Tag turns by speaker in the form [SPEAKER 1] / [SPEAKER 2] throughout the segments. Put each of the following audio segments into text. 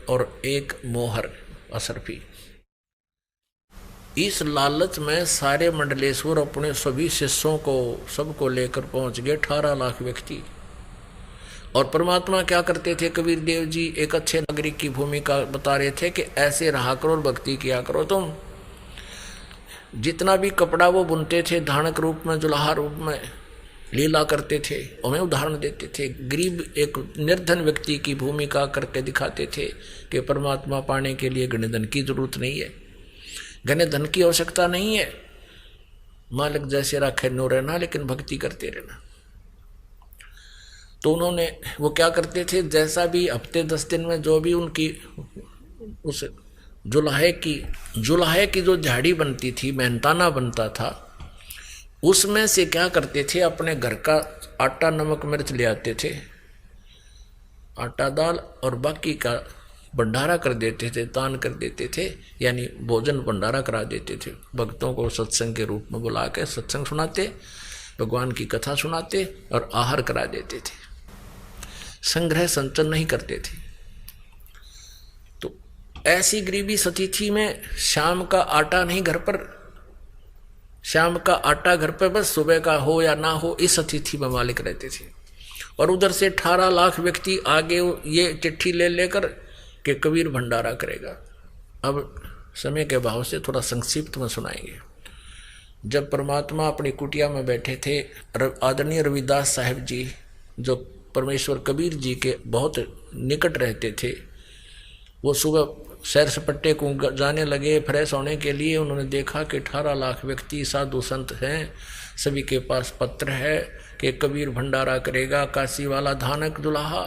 [SPEAKER 1] और एक मोहर असरफी। इस लालच में सारे मंडलेश्वर अपने सभी शिष्यों को सबको लेकर पहुंच गए 18 लाख व्यक्ति। और परमात्मा क्या करते थे, कबीर देव जी एक अच्छे नागरिक की भूमिका बता रहे थे कि ऐसे रहा करो और भक्ति किया करो। तुम जितना भी कपड़ा वो बुनते थे धानक रूप में, जुलाहा रूप में लीला करते थे, उन्हें उदाहरण देते थे। गरीब एक निर्धन व्यक्ति की भूमिका करके दिखाते थे कि परमात्मा पाने के लिए घने धन की जरूरत नहीं है, घने धन की आवश्यकता नहीं है, मालिक जैसे राखे नो रहना, लेकिन भक्ति करते रहना। तो उन्होंने वो क्या करते थे, जैसा भी हफ्ते 10 दिन में जो भी उनकी उस जुलाहे की जो झाड़ी बनती थी, मेहनताना बनता था, उसमें से क्या करते थे, अपने घर का आटा नमक मिर्च ले आते थे, आटा दाल, और बाकी का भंडारा कर देते थे, दान कर देते थे, यानी भोजन भंडारा करा देते थे। भक्तों को सत्संग के रूप में बुला के सत्संग सुनाते, भगवान की कथा सुनाते और आहार करा देते थे। संग्रह संचन नहीं करते थे। तो ऐसी गरीबी सतिथि में शाम का आटा नहीं घर पर, शाम का आटा घर पे बस सुबह का हो या ना हो, इस अतिथि में मालिक रहते थे। और उधर से 18 लाख व्यक्ति आगे ये चिट्ठी ले लेकर कि कबीर भंडारा करेगा। अब समय के भाव से थोड़ा संक्षिप्त में सुनाएंगे। जब परमात्मा अपनी कुटिया में बैठे थे, आदरणीय रविदास साहब जी जो परमेश्वर कबीर जी के बहुत निकट रहते थे, वो सुबह सैर सपट्टे को जाने लगे फ्रेश होने के लिए। उन्होंने देखा कि 18 लाख व्यक्ति साधु संत हैं, सभी के पास पत्र है कि कबीर भंडारा करेगा, काशी वाला धानक जुलाहा।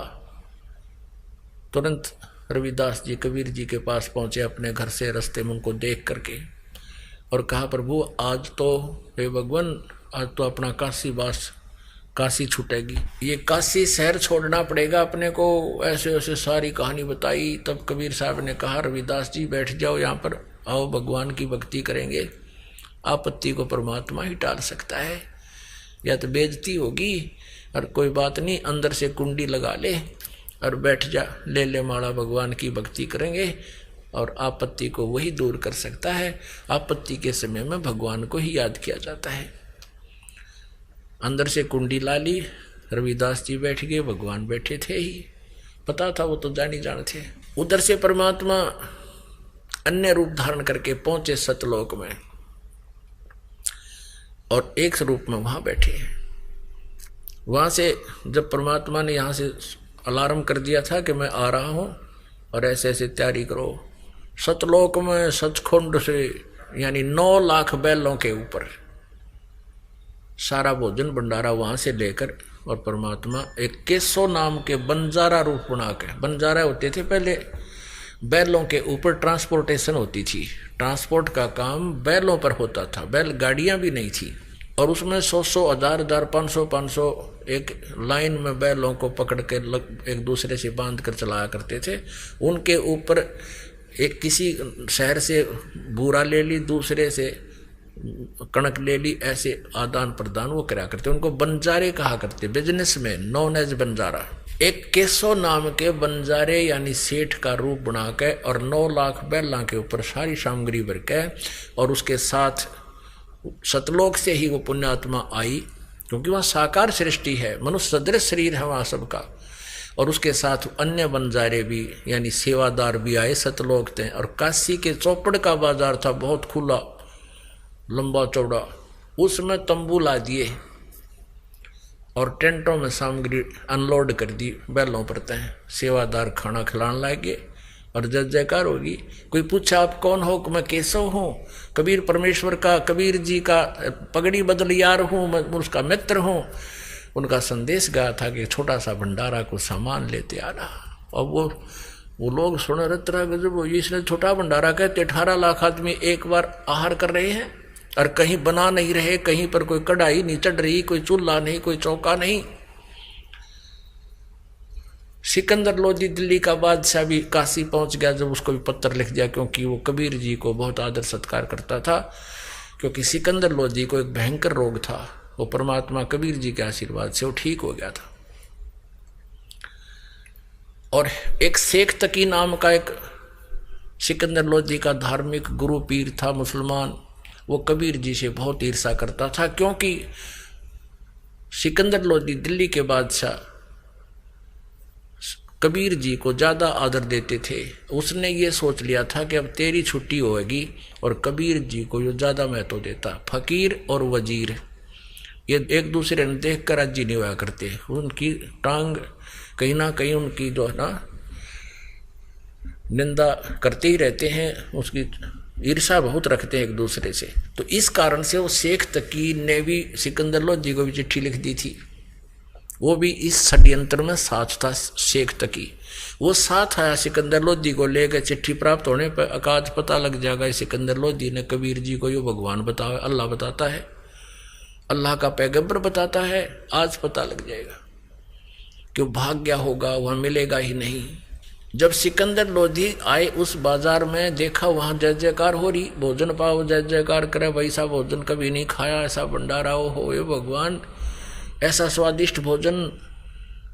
[SPEAKER 1] तुरंत रविदास जी कबीर जी के पास पहुंचे अपने घर से, रास्ते में उनको देख करके, और कहा प्रभु आज तो हे भगवान, आज तो अपना काशी छूटेगी, ये काशी शहर छोड़ना पड़ेगा अपने को। ऐसे ऐसे सारी कहानी बताई। तब कबीर साहब ने कहा रविदास जी बैठ जाओ यहाँ पर, आओ भगवान की भक्ति करेंगे। आपत्ति को परमात्मा ही टाल सकता है, या तो बेइज्जती होगी, और कोई बात नहीं, अंदर से कुंडी लगा ले और बैठ जा, ले ले माला, भगवान की भक्ति करेंगे। और आपत्ति को वही दूर कर सकता है। आपत्ति के समय में भगवान को ही याद किया जाता है। अंदर से कुंडी ला ली, रविदास जी बैठ गए, भगवान बैठे थे ही, पता था वो तो जान ही जान थे। उधर से परमात्मा अन्य रूप धारण करके पहुंचे सतलोक में, और एक स्वरूप में वहां बैठे। वहां से जब परमात्मा ने यहां से अलार्म कर दिया था कि मैं आ रहा हूं और ऐसे ऐसे तैयारी करो, सतलोक में सचखंड से यानी 9 लाख बैलों के ऊपर सारा भोजन भंडारा वहां से लेकर, और परमात्मा एक केसो नाम के बंजारा रूप बना के, बंजारा होते थे पहले, बैलों के ऊपर ट्रांसपोर्टेशन होती थी, ट्रांसपोर्ट का काम बैलों पर होता था, बैल गाड़ियां भी नहीं थी। और उसमें 100 1000 500 एक लाइन में बैलों को पकड़ के एक दूसरे से बांध कर चलाया करते थे। उनके ऊपर एक किसी शहर से बूरा ले ली, दूसरे से कणक ले ली, ऐसे आदान प्रदान वो करा करते। उनको बंजारे कहा करते, बिजनेस में नॉन एज बंजारा। एक केसो नाम के बंजारे यानी सेठ का रूप बना के, और 9 लाख बैलों के ऊपर सारी सामग्री भर के, और उसके साथ सतलोक से ही वो पुण्यात्मा आई, क्योंकि वहाँ साकार सृष्टि है, मनुष्य सदृश शरीर है वहाँ सबका। और उसके साथ अन्य बंजारे भी यानी सेवादार भी आए सतलोक थे। और काशी के चौपड़ का बाजार था, बहुत खुला लंबा चौड़ा, उसमें तंबू ला दिए और टेंटों में सामग्री अनलोड कर दी बैलों पर तय। सेवादार खाना खिलाने लगे और जय जयकार होगी। कोई पूछा आप कौन हो, मैं केशव हूँ, कबीर परमेश्वर का, कबीर जी का पगड़ी बदल यार हूँ, मैं उसका मित्र हूँ। उनका संदेश गया था कि छोटा सा भंडारा को सामान लेते आना। और वो लोग सुन रहे रह गजब, इसने छोटा भंडारा कहते 18 लाख आदमी एक बार आहार कर रहे हैं, और कहीं बना नहीं रहे, कहीं पर कोई कढ़ाई नहीं चढ़ रही, कोई चूल्हा नहीं, कोई चौका नहीं। सिकंदर लोधी दिल्ली का बादशाह भी काशी पहुंच गया जब उसको भी पत्र लिख दिया, क्योंकि वो कबीर जी को बहुत आदर सत्कार करता था। क्योंकि सिकंदर लोधी को एक भयंकर रोग था, वो परमात्मा कबीर जी के आशीर्वाद से वो ठीक हो गया था। और एक शेख तकी नाम का एक सिकंदर लोधी का धार्मिक गुरु पीर था मुसलमान, वो कबीर जी से बहुत ईर्ष्या करता था, क्योंकि सिकंदर लोधी दिल्ली के बादशाह कबीर जी को ज़्यादा आदर देते थे। उसने ये सोच लिया था कि अब तेरी छुट्टी होगी, और कबीर जी को ये ज़्यादा महत्व देता। फकीर और वजीर ये एक दूसरे ने देख कर राजी नहीं हुआ करते, उनकी टांग कहीं ना कहीं उनकी जो है ना निंदा करते ही रहते हैं, उसकी ईर्ष्या बहुत रखते हैं एक दूसरे से। तो इस कारण से वो शेख तकी ने भी सिकंदर लोधी को भी चिट्ठी लिख दी थी। वो भी इस षड्यंत्र में साथ था शेख तकी। वो साथ आया सिकंदर लोधी को लेकर। चिट्ठी प्राप्त होने पर अकाज पता लग जाएगा सिकंदर लोधी ने कबीर जी को, यो भगवान बताओ, अल्लाह बताता है, अल्लाह का पैगंबर बताता है, आज पता लग जाएगा। क्यों भाग गया होगा, वह मिलेगा ही नहीं। जब सिकंदर लोधी आए उस बाजार में, देखा वहां जय जयकार हो रही, भोजन पाओ जय जयकार करे, वैसा भोजन कभी नहीं खाया, ऐसा भंडारा हो ये भगवान, ऐसा स्वादिष्ट भोजन,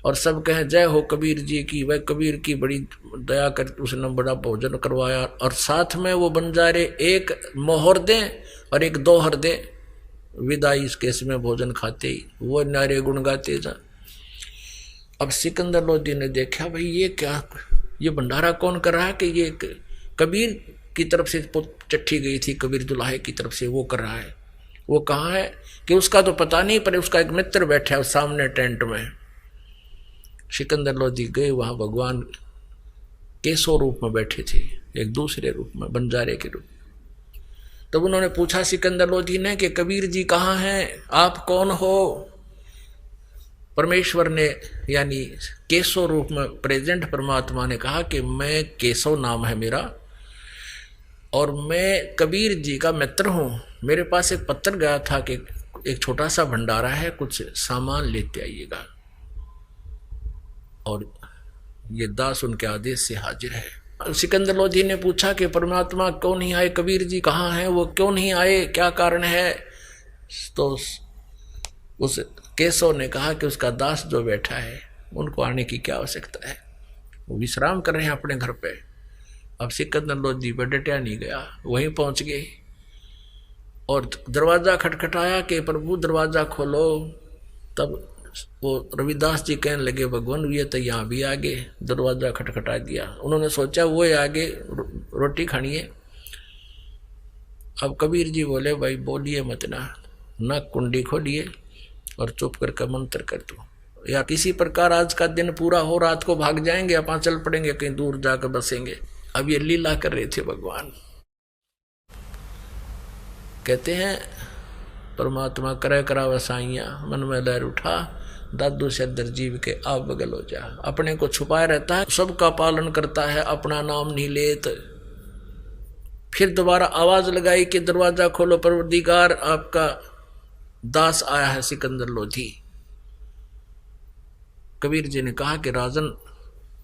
[SPEAKER 1] और सब कहें जय हो कबीर जी की। वह कबीर की बड़ी दया कर उसने बड़ा भोजन करवाया, और साथ में वो बंजारे एक मोहर दें और एक दोहर दें, विदाई इस केस में भोजन खाते ही वो नारे गुण गाते जा। अब सिकंदर लोधी ने देखा भाई ये क्या, ये भंडारा कौन कर रहा है, कि ये कबीर की तरफ से चिट्ठी गई थी, कबीर दुल्हे की तरफ से वो कर रहा है। वो कहाँ है कि उसका तो पता नहीं, पर उसका एक मित्र बैठा है सामने टेंट में। सिकंदर लोधी गए वहां, भगवान केसो रूप में बैठे थे, एक दूसरे रूप में, बंजारे के रूप में। तब उन्होंने पूछा सिकंदर लोधी ने कि कबीर जी कहाँ हैं, आप कौन हो। परमेश्वर ने यानी केसो रूप में प्रेजेंट परमात्मा ने कहा कि मैं केसो नाम है मेरा, और मैं कबीर जी का मित्र हूँ। मेरे पास एक पत्र गया था कि एक छोटा सा भंडारा है, कुछ सामान लेते आइएगा, और ये दास उनके आदेश से हाजिर है। सिकंदर लोधी ने पूछा कि परमात्मा क्यों नहीं आए, कबीर जी कहाँ हैं, वो क्यों नहीं आए, क्या कारण है। तो उस केशव ने कहा कि उसका दास जो बैठा है उनको आने की क्या आवश्यकता है, वो विश्राम कर रहे हैं अपने घर पे। अब सिकंदर लोधी पर डटा नहीं गया, वहीं पहुंच गए और दरवाज़ा खटखटाया कि प्रभु दरवाज़ा खोलो। तब वो रविदास जी कहने लगे भगवान ये तो यहाँ भी आगे, दरवाज़ा खटखटा दिया। उन्होंने सोचा वो आगे रोटी खानी है। अब कबीर जी बोले भाई बोलिए मत ना कुंडी खोलिए और चुप करके मंत्र कर दो, या किसी प्रकार आज का दिन पूरा हो, रात को भाग जाएंगे, अपन चल पड़ेंगे कहीं दूर जाकर बसेंगे। अब ये लीला कर रहे थे भगवान। कहते हैं परमात्मा करे करा वसाइयाँ, मन में लहर उठा दादू से दर जीव के आप बगल हो जा। अपने को छुपाए रहता है, सबका पालन करता है, अपना नाम नहीं लेत। फिर दोबारा आवाज लगाई कि दरवाजा खोलो, परवरदिगार आपका दास आया है सिकंदर लोधी। कबीर जी ने कहा कि राजन,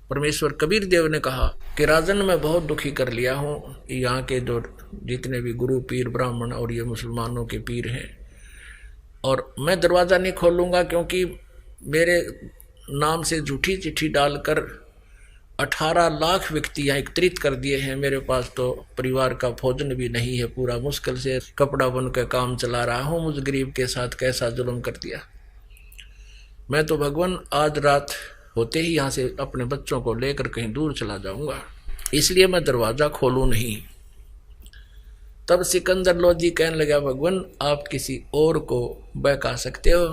[SPEAKER 1] परमेश्वर कबीर देव ने कहा कि राजन मैं बहुत दुखी कर लिया हूँ, यहाँ के जो जितने भी गुरु पीर ब्राह्मण और ये मुसलमानों के पीर हैं, और मैं दरवाज़ा नहीं खोलूँगा क्योंकि मेरे नाम से झूठी चिट्ठी डालकर 18 लाख व्यक्ति यहाँ एकत्रित कर दिए हैं। मेरे पास तो परिवार का भोजन भी नहीं है, पूरा मुश्किल से कपड़ा बुन के काम चला रहा हूँ। मुझ गरीब के साथ कैसा जुल्म कर दिया। मैं तो भगवान आज रात होते ही यहाँ से अपने बच्चों को लेकर कहीं दूर चला जाऊँगा, इसलिए मैं दरवाज़ा खोलूँ नहीं। तब सिकंदर लोधी कहने लगा भगवान आप किसी और को बहका सकते हो,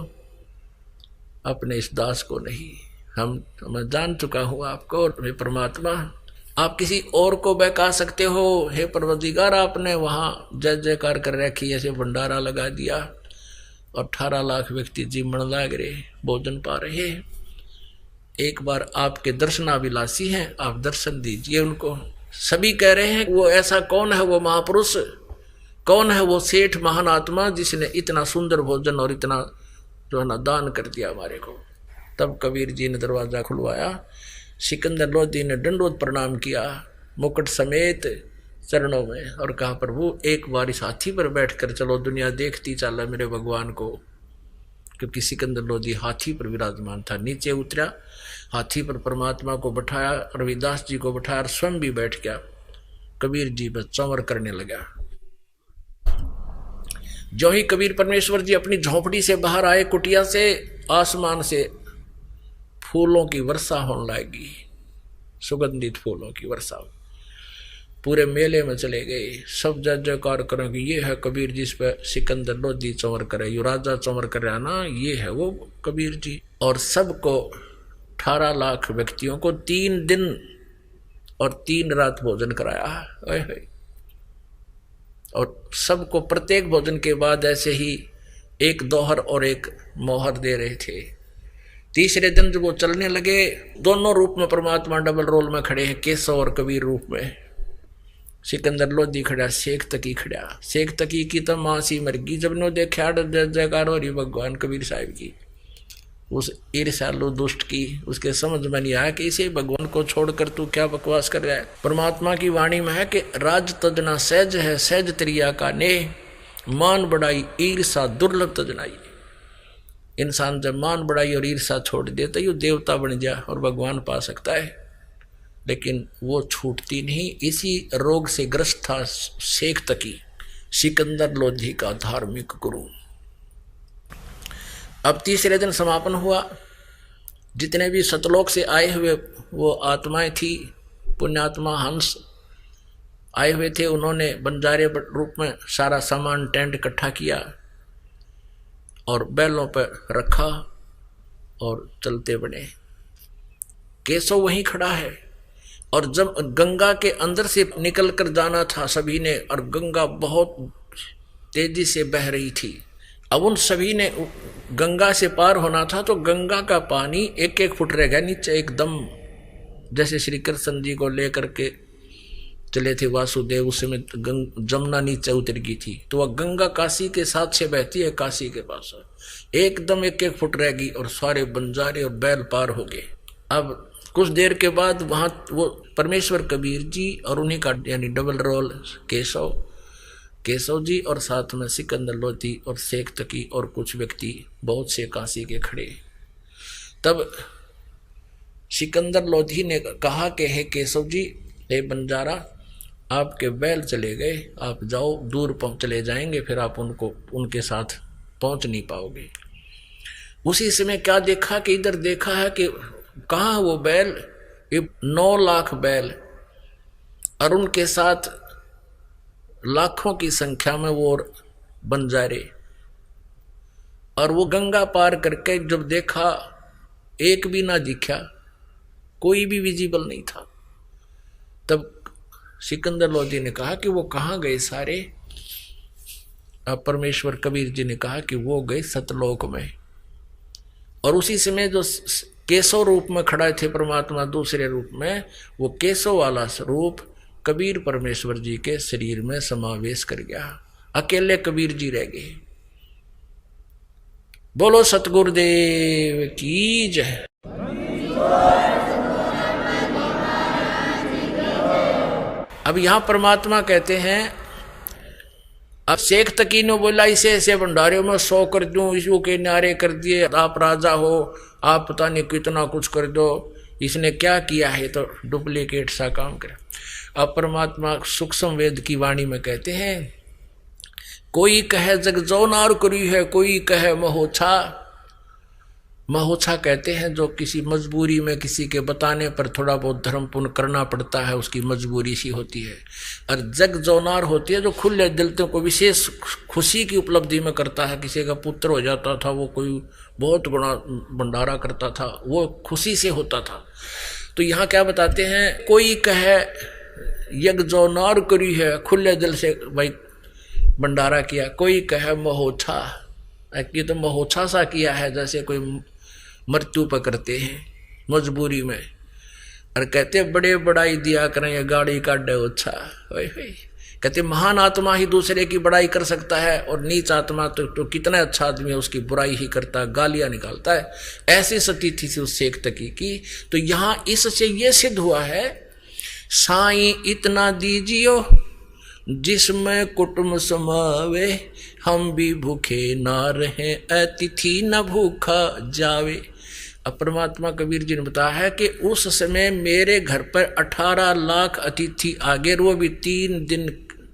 [SPEAKER 1] अपने इस दास को नहीं। मैं जान चुका हूँ आपको, हे परमात्मा आप किसी और को बहका सकते हो। हे परवरदिगार आपने वहाँ जय जयकार कर रखी, ऐसे भंडारा लगा दिया और 18 लाख व्यक्ति जीवन लाग रहे, भोजन पा रहे। एक बार आपके दर्शनाभिलाषी हैं, आप दर्शन दीजिए उनको। सभी कह रहे हैं वो ऐसा कौन है, वो महापुरुष कौन है, वो सेठ महान आत्मा जिसने इतना सुंदर भोजन और इतना जो है ना दान कर दिया हमारे को। तब कबीर जी ने दरवाज़ा खुलवाया। सिकंदर लोधी ने दंडवत प्रणाम किया मुकुट समेत चरणों में और कहा प्रभु एक बार इस हाथी पर बैठकर चलो, दुनिया देखती चला मेरे भगवान को। क्योंकि सिकंदर लोधी हाथी पर विराजमान था। नीचे उतरा, हाथी पर परमात्मा को बैठाया, रविदास जी को बैठाया और स्वयं भी बैठ गया। कबीर जी बस चंवर करने लगा। जो ही कबीर परमेश्वर जी अपनी झोपड़ी से बाहर आए, कुटिया से, आसमान से फूलों की वर्षा होने लगी, सुगंधित फूलों की वर्षा। पूरे मेले में चले गए, सब जय जयकार करें कि ये है कबीर जी, इस पर सिकंदर लोधी चंवर करे, यु राजा चंवर करे ना, ये है वो कबीर जी। और सबको 18 लाख व्यक्तियों को 3 दिन और 3 रात भोजन कराया। और सबको प्रत्येक भोजन के बाद ऐसे ही एक दोहर और एक मोहर दे रहे थे। तीसरे दिन जब वो चलने लगे, दोनों रूप में परमात्मा डबल रोल में खड़े हैं, केशव और कबीर रूप में। सिकंदर लोधी खड़ा, शेख तकी खड़ा। शेख तकी की तो मासी मरगी जब नो देखा जयकार हो रही भगवान कबीर साहब की, उस ईर्ष्यालु दुष्ट की, उसके समझ में नहीं आया कि इसे भगवान को छोड़कर तू क्या बकवास कर रहा है। परमात्मा की वाणी में है कि राज तजना सहज है, सहज त्रिया का ने, मान बढ़ाई ईर्षा दुर्लभ तजनाई। इंसान जब मान बढ़ाई और ईर्षा छोड़ दे तो यू देवता बन जा और भगवान पा सकता है, लेकिन वो छूटती नहीं। इसी रोग से ग्रस्त था शेख तकी, सिकंदर लोधी का धार्मिक गुरु। अब तीसरे दिन समापन हुआ। जितने भी सतलोक से आए हुए वो आत्माएं थी, पुण्यात्मा हंस आए हुए थे, उन्होंने बंजारे रूप में सारा सामान टेंट इकट्ठा किया और बैलों पर रखा और चलते बने। केशव वहीं खड़ा है और जब गंगा के अंदर से निकल कर जाना था सभी ने, और गंगा बहुत तेजी से बह रही थी, अब उन सभी ने गंगा से पार होना था, तो गंगा का पानी 1-1 फुट रह गया नीचे एकदम। जैसे श्री कृष्ण जी को लेकर के चले थे वासुदेव, उस समय जमुना नीचे उतर गई थी, तो वह गंगा काशी के साथ से बहती है, काशी के पास एकदम 1-1 फुट रह गई और सारे बंजारे और बैल पार हो गए। अब कुछ देर के बाद वहां वो परमेश्वर कबीर जी और उन्हीं का यानी डबल रोल केशव जी और साथ में सिकंदर लोधी और शेख तकी और कुछ व्यक्ति बहुत से काशी के खड़े। तब सिकंदर लोधी ने कहा कि हे केशव जी, हे बंजारा, आपके बैल चले गए, आप जाओ, दूर चले जाएंगे, फिर आप उनके साथ पहुंच नहीं पाओगे। उसी समय क्या देखा कि इधर देखा है कि कहाँ वो बैल, 9 लाख बैल और उनके साथ लाखों की संख्या में वो बंजारे, और वो गंगा पार करके जब देखा एक भी ना दिखा, कोई भी विजिबल नहीं था। तब सिकंदर लोधी ने कहा कि वो कहाँ गए सारे। अब परमेश्वर कबीर जी ने कहा कि वो गए सतलोक में। और उसी समय जो केशव रूप में खड़ा थे परमात्मा दूसरे रूप में, वो केशव वाला स्वरूप कबीर परमेश्वर जी के शरीर में समावेश कर गया, अकेले कबीर जी रह गए। बोलो सतगुरुदेव की जय। अब यहां परमात्मा कहते हैं, अब शेख तकी ने बोला इसे ऐसे भंडारे में 100 कर दूं, इसको के नारे कर दिए, आप राजा हो, आप पता नहीं कितना कुछ कर दो, इसने क्या किया है, तो डुप्लीकेट सा काम कर। अब परमात्मा सूक्ष्म वेद की वाणी में कहते हैं, कोई कहे जग जो नार करी है, कोई कहे महोछा। महोछा कहते हैं जो किसी मजबूरी में किसी के बताने पर थोड़ा बहुत धर्म पुण्य करना पड़ता है, उसकी मजबूरी सी होती है। और जग जोनार होती है जो खुले दिल को विशेष खुशी की उपलब्धि में करता है। किसी का पुत्र हो जाता था, वो कोई बहुत बड़ा भंडारा करता था, वो खुशी से होता था। तो यहाँ क्या बताते हैं, कोई कहे यज्ञ जोनार करी है, खुले दिल से भाई भंडारा किया, कोई कहे महोछा, ये तो महोछा सा किया है जैसे कोई मृत्यु पर करते हैं मजबूरी में। और कहते बड़े बड़ाई दिया करें, ये गाड़ी काटे ओछा। कहते महान आत्मा ही दूसरे की बड़ाई कर सकता है, और नीच आत्मा तो कितना अच्छा आदमी है उसकी बुराई ही करता है, गालियां निकालता है। ऐसी स्थिति थी उस शेख तकी की। तो यहाँ इससे ये सिद्ध हुआ है, साईं इतना दीजियो जिसमें कुटुंब समावे, हम भी भूखे ना रहे, अतिथि न भूखा जावे। अब परमात्मा कबीर जी ने बताया है कि उस समय मेरे घर पर 18 लाख अतिथि आ गए, वो भी 3 दिन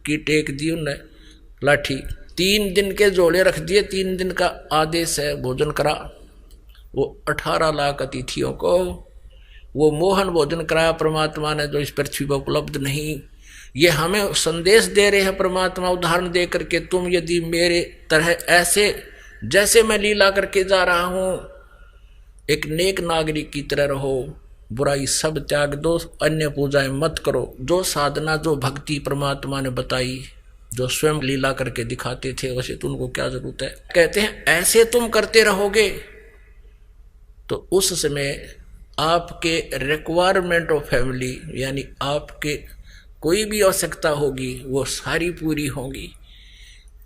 [SPEAKER 1] की टेक दी उन्हें लाठी, 3 दिन के जोड़े रख दिए, 3 दिन का आदेश है भोजन करा। वो 18 लाख अतिथियों को वो मोहन भोजन कराया परमात्मा ने, जो इस पृथ्वी पर उपलब्ध नहीं। ये हमें संदेश दे रहे हैं परमात्मा उदाहरण दे करके, तुम यदि मेरे तरह ऐसे जैसे मैं लीला करके जा रहा हूं एक नेक नागरिक की तरह रहो, बुराई सब त्याग दो, अन्य पूजाएं मत करो। जो साधना जो भक्ति परमात्मा ने बताई, जो स्वयं लीला करके दिखाते थे, वैसे तुमको क्या जरूरत है। कहते हैं ऐसे तुम करते रहोगे तो उस समय आपके रिक्वायरमेंट ऑफ फैमिली, यानी आपके कोई भी आवश्यकता होगी वो सारी पूरी होंगी,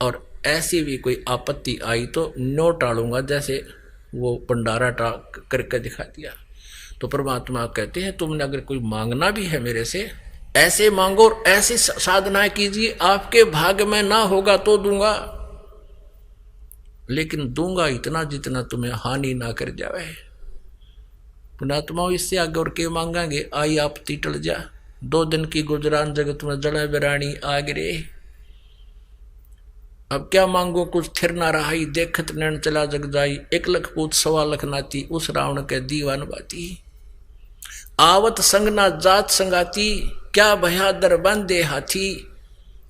[SPEAKER 1] और ऐसी भी कोई आपत्ति आई तो नो टालूंगा, जैसे वो भंडारा करके दिखा दिया। तो परमात्मा कहते हैं तुमने अगर कोई मांगना भी है मेरे से, ऐसे मांगो और ऐसी साधना कीजिए, आपके भाग्य में ना होगा तो दूंगा, लेकिन दूंगा इतना जितना तुम्हें हानि ना कर जावे। पुणात्माओं इससे आगे और के मांगेंगे, आई आपत्ति टल जा, 2 दिन की गुजरान जगत में जड़ा बिरानी आगरे। अब क्या मांगो कुछ थिर ना रहाई, देखत नैन चला जग जाई, 1 लाख पूत 1.25 लाख नाती, उस रावण के दीवान बाती। आवत संग ना जात संगाती, क्या भया दर बांधे हाथी।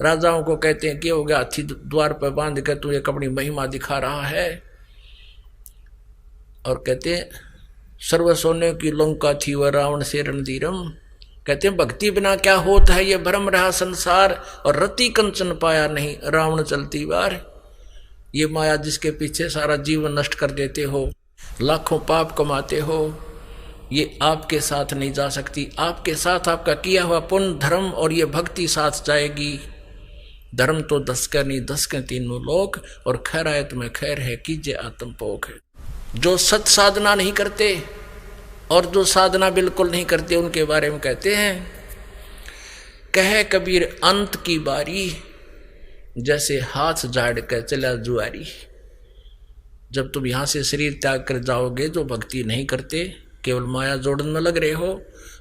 [SPEAKER 1] राजाओं को कहते हैं कि हो गया हाथी द्वार पर बांध कर तू एक अपनी महिमा दिखा रहा है, और कहते हैं सर्व सोने की लंका थी वह रावण से रणधीरम। कहते हैं भक्ति बिना क्या होता है, ये भ्रम रहा संसार, और रति कंचन पाया नहीं रावण चलती बार। ये माया जिसके पीछे सारा जीवन नष्ट कर देते हो, लाखों पाप कमाते हो, ये आपके साथ नहीं जा सकती। आपके साथ आपका किया हुआ पुण्य धर्म और ये भक्ति साथ जाएगी। धर्म तो 10 का नहीं 10 के 3 लोक, और खैरायत में खैर है कीजिए आत्म पोख है। जो सत साधना नहीं करते और जो साधना बिल्कुल नहीं करते उनके बारे में कहते हैं, कहे कबीर अंत की बारी, जैसे हाथ झाड़ कर चला जुआरी। जब तुम यहां से शरीर त्याग कर जाओगे, जो भक्ति नहीं करते केवल माया जोड़न में लग रहे हो,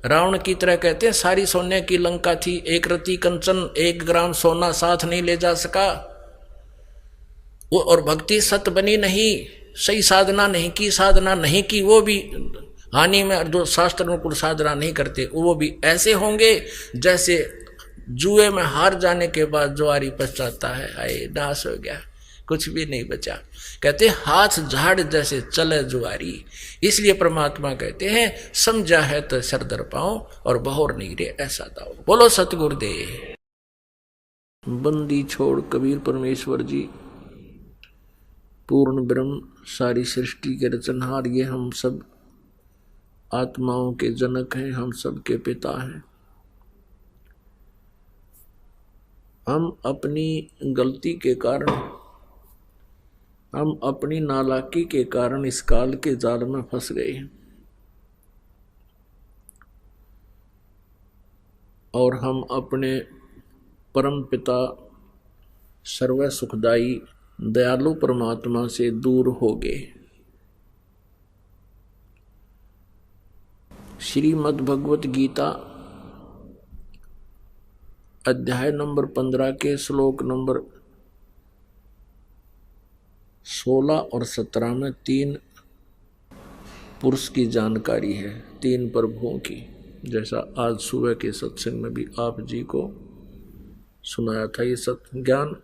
[SPEAKER 1] रावण की तरह कहते हैं सारी सोने की लंका थी, 1 रति कंचन 1 ग्राम सोना साथ नहीं ले जा सका वो, और भक्ति सत बनी नहीं, सही साधना नहीं की, साधना नहीं की वो भी हानि में। जो शास्त्र अनुकूल साधना नहीं करते वो भी ऐसे होंगे जैसे जुए में हार जाने के बाद जुआरी पछताता है, आए नाश हो गया, कुछ भी नहीं बचा। कहते हाथ झाड़ जैसे चले जुआरी। इसलिए परमात्मा कहते हैं समझा है तो सर दर पाओ और बहोर नहीं रे ऐसा दाओ। बोलो सतगुरुदेव। बंदी छोड़ कबीर परमेश्वर जी, पूर्ण ब्रह्म सारी सृष्टि के रचनहार, ये हम सब आत्माओं के जनक हैं, हम सब के पिता हैं। हम अपनी गलती के कारण, हम अपनी नालायकी के कारण इस काल के जाल में फंस गए हैं, और हम अपने परम पिता सर्व सुखदाई दयालु परमात्मा से दूर हो गए। श्रीमद् भगवत गीता अध्याय नंबर 15 के श्लोक नंबर 16 और 17 में 3 पुरुष की जानकारी है, 3 प्रभुओं की, जैसा आज सुबह के सत्संग में भी आप जी को सुनाया था। ये सत्य ज्ञान,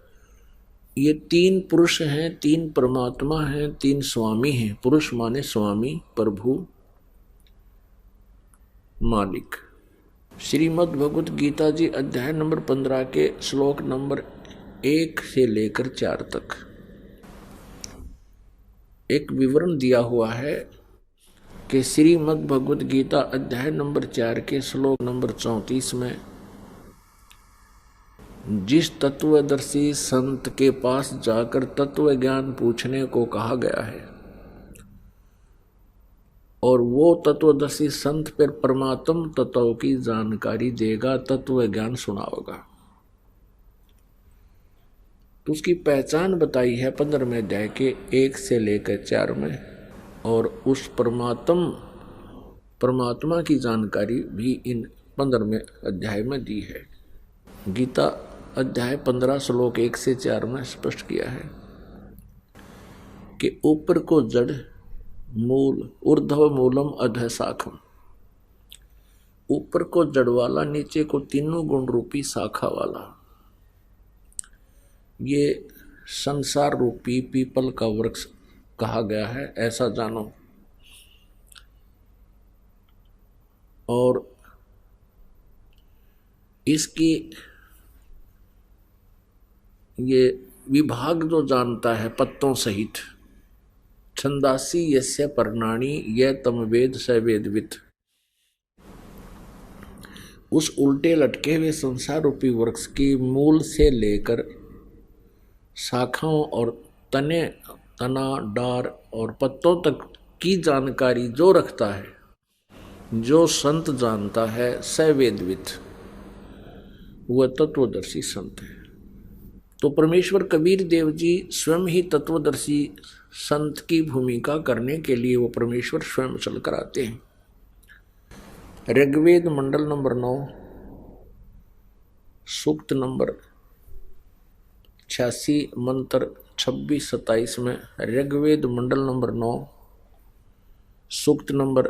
[SPEAKER 1] ये 3 पुरुष हैं, 3 परमात्मा हैं, 3 स्वामी हैं। पुरुष माने स्वामी, प्रभु, मालिक। श्रीमद् भगवत गीता जी अध्याय नंबर 15 के श्लोक नंबर 1 से लेकर 4 तक एक विवरण दिया हुआ है कि श्रीमद् भगवत गीता अध्याय नंबर 4 के श्लोक नंबर 34 में जिस तत्वदर्शी संत के पास जाकर तत्व ज्ञान पूछने को कहा गया है, और वो तत्वदर्शी संत पर परमात्म तत्व की जानकारी देगा, तत्व ज्ञान सुनाओगा। तो उसकी पहचान बताई है 15वें अध्याय के 1 से लेकर 4 में, और उस परमात्मा की जानकारी भी इन 15वें अध्याय में दी है। गीता अध्याय 15 श्लोक 1 से 4 में स्पष्ट किया है कि ऊपर को जड़ मूल ऊर्ध्व मूलम अधः शाखम, ऊपर को जड़ वाला, नीचे को तीनों गुण रूपी शाखा वाला, ये संसार रूपी पीपल का वृक्ष कहा गया है, ऐसा जानो। और इसकी ये विभाग जो जानता है पत्तों सहित, छंदासी यस्य पर्णानि यह तम वेद स वेदवित, उस उल्टे लटके हुए संसार रूपी वृक्ष की मूल से लेकर शाखाओं और तना डार और पत्तों तक की जानकारी जो रखता है, जो संत जानता है, स वेदवित, वह तत्वदर्शी संत है। तो परमेश्वर कबीर देव जी स्वयं ही तत्वदर्शी संत की भूमिका करने के लिए वो परमेश्वर स्वयं चलकर आते हैं। ऋग्वेद मंडल नंबर 9 सूक्त नंबर 86 मंत्र 26-27 में, ऋग्वेद मंडल नंबर 9 सूक्त नंबर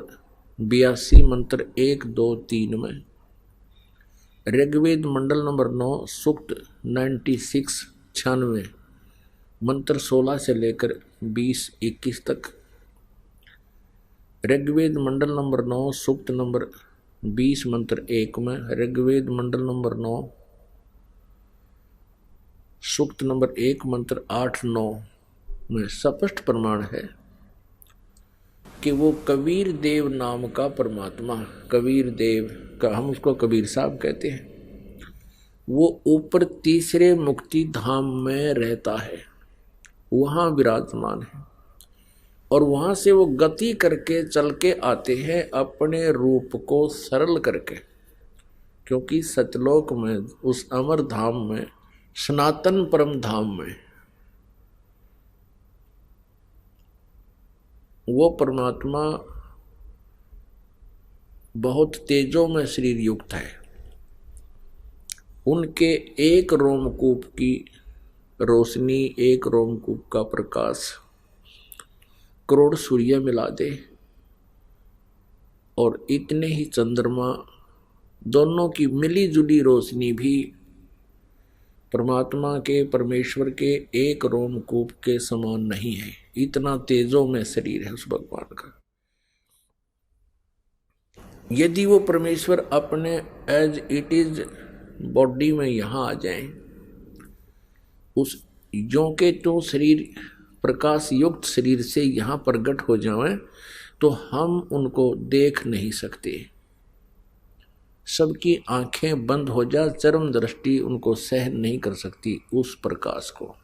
[SPEAKER 1] 82 मंत्र 1, 2, 3 में, ऋग्वेद मंडल नंबर 9 सूक्त 96 मंत्र 16 से लेकर 20-21 तक, ऋग्वेद मंडल नंबर 9 सूक्त नंबर 20 मंत्र 1 में, ऋग्वेद मंडल नंबर 9 सूक्त नंबर 1 मंत्र 8-9 में स्पष्ट प्रमाण है कि वो कबीर देव नाम का परमात्मा, कबीर देव का, हम उसको कबीर साहब कहते हैं, वो ऊपर तीसरे मुक्ति धाम में रहता है, वहाँ विराजमान है। और वहाँ से वो गति करके चल के आते हैं अपने रूप को सरल करके, क्योंकि सतलोक में, उस अमर धाम में, सनातन परम धाम में वो परमात्मा बहुत तेजों में शरीर युक्त है। उनके एक रोमकूप की रोशनी, एक रोमकूप का प्रकाश करोड़ सूर्य मिला दे, और इतने ही चंद्रमा, दोनों की मिली जुली रोशनी भी परमात्मा के, परमेश्वर के एक रोमकूप के समान नहीं है। इतना तेजों में शरीर है उस भगवान का। यदि वो परमेश्वर अपने एज इट इज बॉडी में यहाँ आ जाए, उस जो के तो शरीर, प्रकाश युक्त शरीर से यहाँ प्रकट हो जाएं, तो हम उनको देख नहीं सकते। सबकी आंखें बंद हो जा, चरम दृष्टि उनको सहन नहीं कर सकती उस प्रकाश को।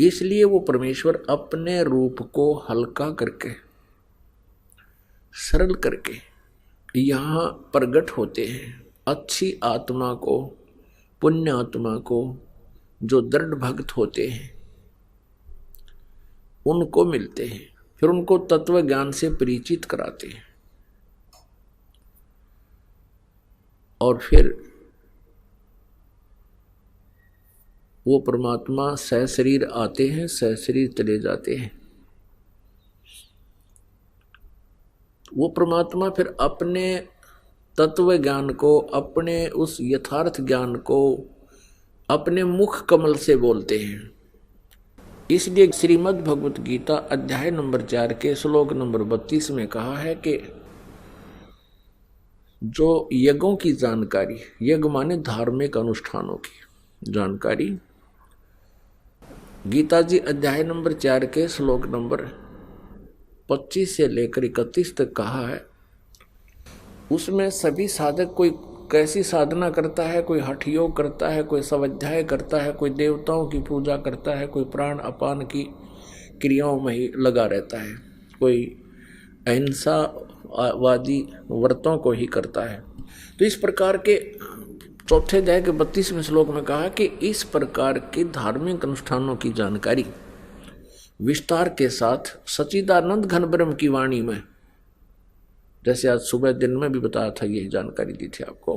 [SPEAKER 1] इसलिए वो परमेश्वर अपने रूप को हल्का करके, सरल करके यहाँ प्रकट होते हैं। अच्छी आत्मा को, पुण्य आत्मा को, जो दृढ़ भक्त होते हैं, उनको मिलते हैं, फिर उनको तत्व ज्ञान से परिचित कराते हैं, और फिर वो परमात्मा सह शरीर आते हैं, सह शरीर चले जाते हैं। वो परमात्मा फिर अपने तत्व ज्ञान को, अपने उस यथार्थ ज्ञान को अपने मुख कमल से बोलते हैं। इसलिए श्रीमद् भगवत गीता अध्याय नंबर 4 के श्लोक नंबर 32 में कहा है कि जो यज्ञों की जानकारी, यज्ञ माने धार्मिक अनुष्ठानों की जानकारी, गीता जी अध्याय नंबर 4 के श्लोक नंबर 25 से लेकर 31 तक कहा है। उसमें सभी साधक कोई कैसी साधना करता है, कोई हठ योग करता है, कोई स्वाध्याय करता है, कोई देवताओं की पूजा करता है, कोई प्राण अपान की क्रियाओं में ही लगा रहता है, कोई अहिंसा वादी व्रतों को ही करता है। तो इस प्रकार के चौथे अध्याय के 32वें श्लोक में कहा कि इस प्रकार के धार्मिक अनुष्ठानों की जानकारी विस्तार के साथ सच्चिदानंद घन ब्रह्म की वाणी में, जैसे आज सुबह दिन में भी बताया था, यही जानकारी दी थी आपको,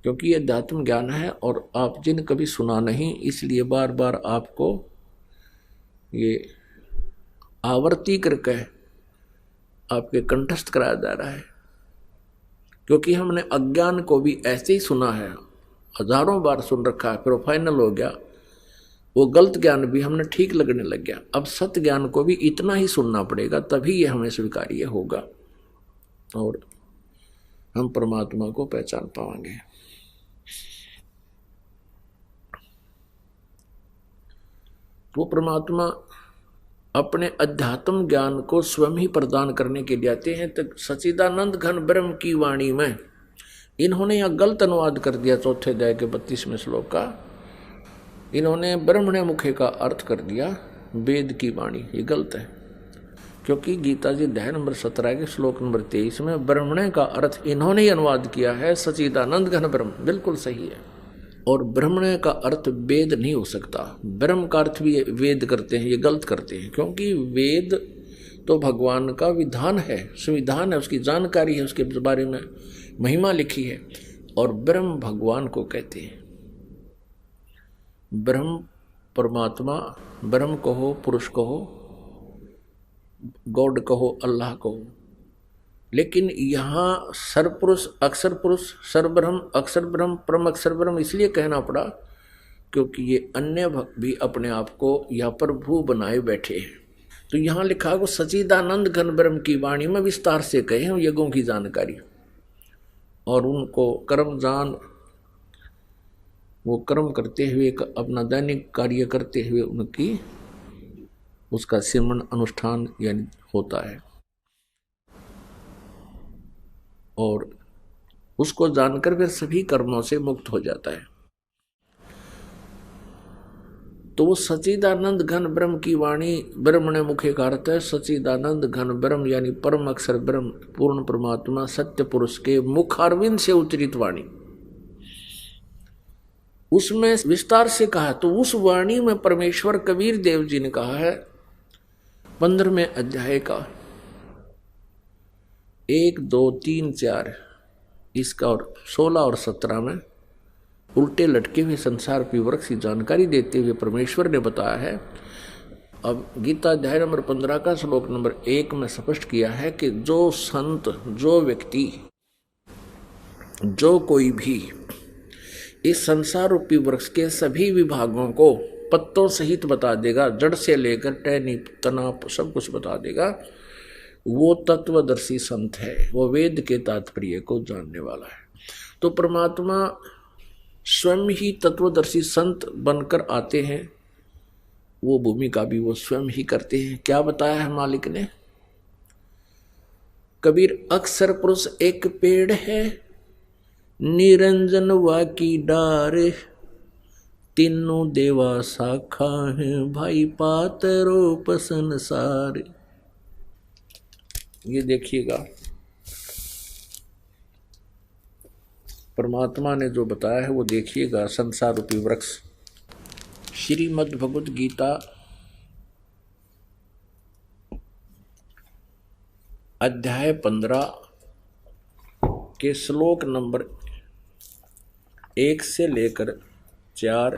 [SPEAKER 1] क्योंकि ये अध्यात्म ज्ञान है और आप जिन कभी सुना नहीं, इसलिए बार बार आपको ये आवर्ती करके आपके कंठस्थ कराया जा रहा है। क्योंकि हमने अज्ञान को भी ऐसे ही सुना है, हजारों बार सुन रखा है, फिर फाइनल हो गया, वो गलत ज्ञान भी हमने ठीक लगने लग गया। अब सत्य ज्ञान को भी इतना ही सुनना पड़ेगा, तभी ये हमें स्वीकार्य होगा और हम परमात्मा को पहचान पाएंगे। वो परमात्मा अपने अध्यात्म ज्ञान को स्वयं ही प्रदान करने के लिए आते हैं। तो सच्चिदानंद घन ब्रह्म की वाणी में इन्होंने यह गलत अनुवाद कर दिया। चौथे अध्याय के 32वें श्लोक का इन्होंने ब्रह्मणे मुखे का अर्थ कर दिया वेद की वाणी। ये गलत है, क्योंकि गीता जी अध्याय नंबर 17 के श्लोक नंबर 23 में ब्रह्मणे का अर्थ इन्होंने ही अनुवाद किया है सच्चिदानंद घन ब्रह्म। बिल्कुल सही है। और ब्रह्मणे का अर्थ वेद नहीं हो सकता। ब्रह्म का अर्थ भी वेद करते हैं, ये गलत करते हैं, क्योंकि वेद तो भगवान का विधान है, संविधान है, उसकी जानकारी है, उसके बारे में महिमा लिखी है। और ब्रह्म भगवान को कहते हैं। ब्रह्म परमात्मा, ब्रह्म कहो, पुरुष कहो, गॉड कहो, अल्लाह कहो, लेकिन यहाँ सरपुरुष, अक्षर पुरुष, सरब्रह्म, अक्षर ब्रह्म, परम अक्षर ब्रह्म इसलिए कहना पड़ा क्योंकि ये अन्य भक्त भी अपने आप को यहाँ पर भू बनाए बैठे हैं। तो यहाँ लिखा को सच्चिदानंद घन ब्रह्म की वाणी में विस्तार से कहे हैं यज्ञों की जानकारी, और उनको कर्म जान, वो कर्म करते हुए अपना दैनिक कार्य करते हुए उनकी उसका सिमरन अनुष्ठान यानी होता है, और उसको जानकर फिर सभी कर्मों से मुक्त हो जाता है। तो वो सच्चिदानंद घन ब्रह्म की वाणी, ब्रह्मणे मुखे का अर्थ है सच्चिदानंद घन ब्रह्म यानी परम अक्षर ब्रह्म, पूर्ण परमात्मा, सत्य पुरुष के मुखारविंद से उच्चरित वाणी। उसमें विस्तार से कहा, तो उस वाणी में परमेश्वर कबीर देव जी ने कहा है 15वें अध्याय का 1, 2, 3, 4 इसका, और 16 और 17 में उल्टे लटके हुए संसार की वृक्ष की जानकारी देते हुए परमेश्वर ने बताया है। अब गीता अध्याय नंबर 15 का श्लोक नंबर 1 में स्पष्ट किया है कि जो संत, जो व्यक्ति, जो कोई भी इस संसार रूपी वृक्ष के सभी विभागों को पत्तों सहित बता देगा, जड़ से लेकर टहनी तना सब कुछ बता देगा, वो तत्वदर्शी संत है, वो वेद के तात्पर्य को जानने वाला है। तो परमात्मा स्वयं ही तत्वदर्शी संत बनकर आते हैं, वो भूमिका भी वो स्वयं ही करते हैं। क्या बताया है मालिक ने? कबीर अक्षर पुरुष एक पेड़ है, निरंजन वा की डार, तीनों देवा शाखा है, भाई पातरो संसार। ये देखिएगा परमात्मा ने जो बताया है वो देखिएगा। संसार रूपी वृक्ष श्रीमद् भगवत गीता अध्याय 15 के श्लोक नंबर 1 से लेकर 4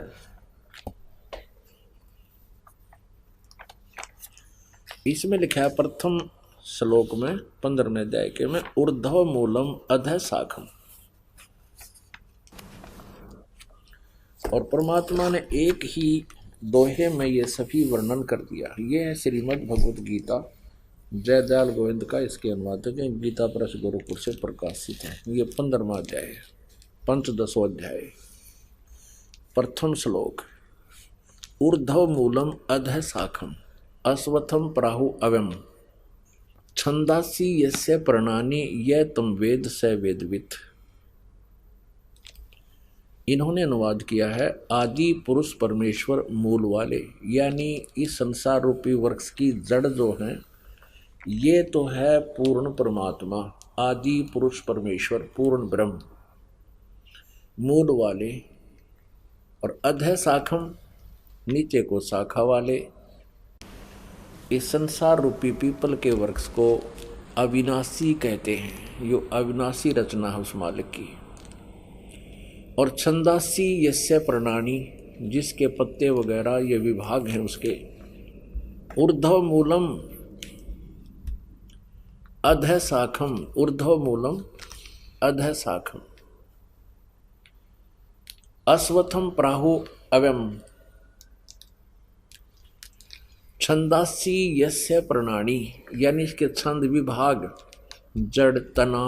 [SPEAKER 1] इसमें लिखा है। प्रथम श्लोक में 15वें अध्याय के में ऊर्ध्व मूलम अधः शाखम, और परमात्मा ने एक ही दोहे में ये सभी वर्णन कर दिया। ये है श्रीमद् भगवत गीता, जयदयाल गोविंद का इसके अनुवादक है, गीता प्रेस गोरखपुर से प्रकाशित है। ये 15वां अध्याय है, पंचदशों अध्याय। प्रथम श्लोक ऊर्ध्व मूलम अधः शाखम, अश्वत्थम प्राहु अवम, छंदासी यस्य प्रणानि यह तुम वेद स वेदवित्। इन्होंने अनुवाद किया है आदि पुरुष परमेश्वर मूल वाले, यानी इस संसार रूपी वृक्ष की जड़ जो है ये तो है पूर्ण परमात्मा, आदि पुरुष परमेश्वर, पूर्ण ब्रह्म। मूल वाले और अधः शाखम नीचे को शाखा वाले, इस संसार रूपी पीपल के वृक्ष को अविनाशी कहते हैं। यो अविनाशी रचना है उस मालिक की। और छंदासी यस्य प्रणानी, जिसके पत्ते वगैरह ये विभाग हैं उसके। ऊर्ध्व मूलम अधः शाखम, ऊर्ध्व मूलम अधः शाखम, अश्वत्थम प्राहु अव्यम, छंदासी यस्य प्रणानी, यानी इसके छंद विभाग जड़, तना,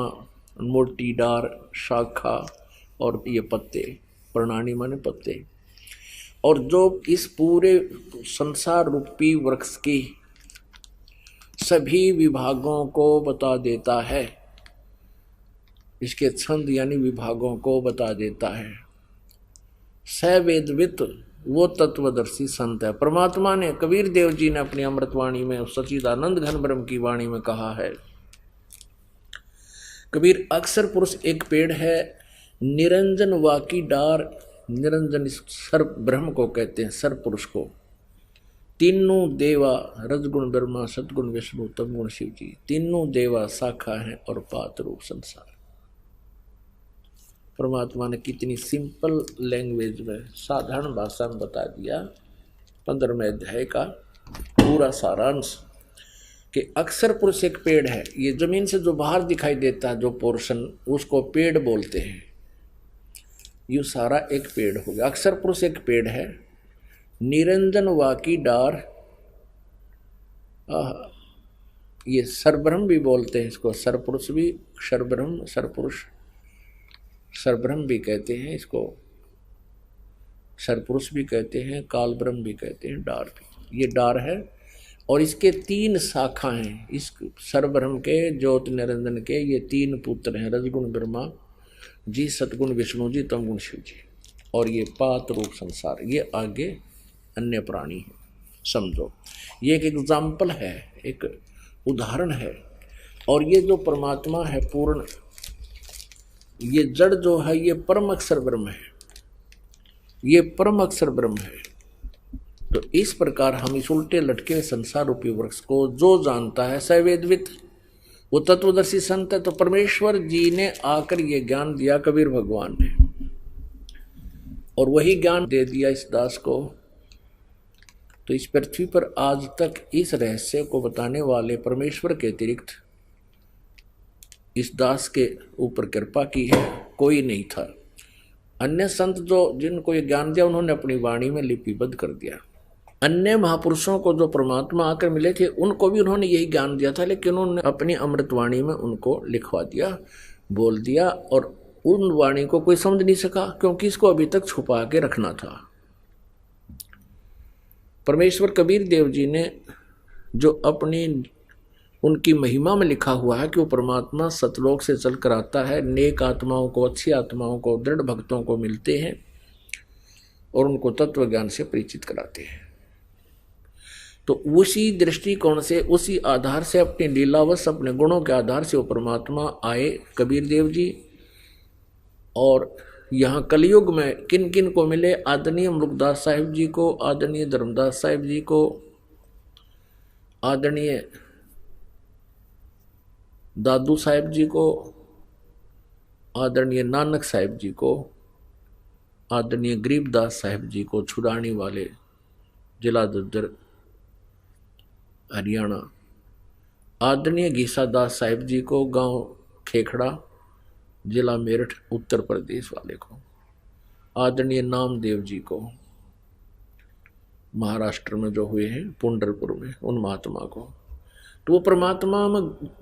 [SPEAKER 1] मोटी डार, शाखा और ये पत्ते, प्रणानी माने पत्ते। और जो इस पूरे संसार रूपी वृक्ष की सभी विभागों को बता देता है, इसके छंद यानी विभागों को बता देता है। स वेदवित, वो तत्वदर्शी संत है। परमात्मा ने, कबीर देव जी ने अपनी अमृतवाणी में, सच्चिदानंद घन ब्रह्म की वाणी में कहा है, कबीर अक्षर पुरुष एक पेड़ है, निरंजन वाकी डार, निरंजन सर्व ब्रह्म को कहते हैं, सर्व पुरुष को। तीनों देवा, रजगुण ब्रह्मा, सदगुण विष्णु, तमगुण शिव जी, तीनों देवा शाखा हैं और पात रूप संसार। परमात्मा ने कितनी सिंपल लैंग्वेज में, साधारण भाषा में बता दिया 15वें अध्याय का पूरा सारांश कि अक्षर पुरुष एक पेड़ है। ये जमीन से जो बाहर दिखाई देता है जो पोर्शन, उसको पेड़ बोलते हैं। ये सारा एक पेड़ हो गया। अक्षर पुरुष एक पेड़ है, निरंजन वाकी डार, ये सरब्रह्म भी बोलते हैं इसको, सरपुरुष भी, सरब्रह्म, सरपुरुष, सरब्रह्म भी कहते हैं इसको, सरपुरुष भी कहते हैं, काल ब्रह्म भी कहते हैं, डार भी। ये डार है और इसके 3 शाखा हैं। इस सरब्रह्म के, ज्योति निरंजन के ये 3 पुत्र हैं, रजगुण ब्रह्मा जी, सतगुण विष्णु जी, तमगुण शिव जी। और ये पात रूप संसार, ये आगे अन्य प्राणी है। समझो, ये एक एग्जाम्पल है, एक उदाहरण है। और ये जो परमात्मा है पूर्ण, ये जड़ जो है ये परम अक्षर ब्रह्म है, ये परम अक्षर ब्रह्म है। तो इस प्रकार हम इस उल्टे लटके संसार रूपी वृक्ष को जो जानता है, सवेदवित, वो तत्वदर्शी संत है। तो परमेश्वर जी ने आकर ये ज्ञान दिया कबीर भगवान ने, और वही ज्ञान दे दिया इस दास को। तो इस पृथ्वी पर आज तक इस रहस्य को बताने वाले परमेश्वर के अतिरिक्त इस दास के ऊपर कृपा की है कोई नहीं था। अन्य संत जो जिनको ये ज्ञान दिया, उन्होंने अपनी वाणी में लिपिबद्ध कर दिया। अन्य महापुरुषों को जो परमात्मा आकर मिले थे, उनको भी उन्होंने यही ज्ञान दिया था, लेकिन उन्होंने अपनी अमृतवाणी में उनको लिखवा दिया, बोल दिया, और उन वाणी को कोई समझ नहीं सका, क्योंकि इसको अभी तक छुपा के रखना था। परमेश्वर कबीर देव जी ने जो अपनी उनकी महिमा में लिखा हुआ है कि वो परमात्मा सतलोक से चलकर आता है, नेक आत्माओं को, अच्छी आत्माओं को, दृढ़ भक्तों को मिलते हैं और उनको तत्व ज्ञान से परिचित कराते हैं। तो उसी दृष्टिकोण से, उसी आधार से, अपने लीलावश, अपने गुणों के आधार से वो परमात्मा आए कबीर देव जी। और यहाँ कलयुग में किन किन को मिले? आदरणीय मुल्कदास साहिब जी को, आदरणीय धर्मदास साहिब जी को, आदरणीय दादू साहिब जी को, आदरणीय नानक साहिब जी को, आदरणीय गरीबदास साहिब जी को, छुड़ानी वाले, जिला दद्दर हरियाणा, आदरणीय घीसादास साहिब जी को, गांव खेखड़ा, जिला मेरठ उत्तर प्रदेश वाले को, आदरणीय नामदेव जी को, महाराष्ट्र में जो हुए हैं पुंडरपुर में, उन महात्मा को। तो वो परमात्मा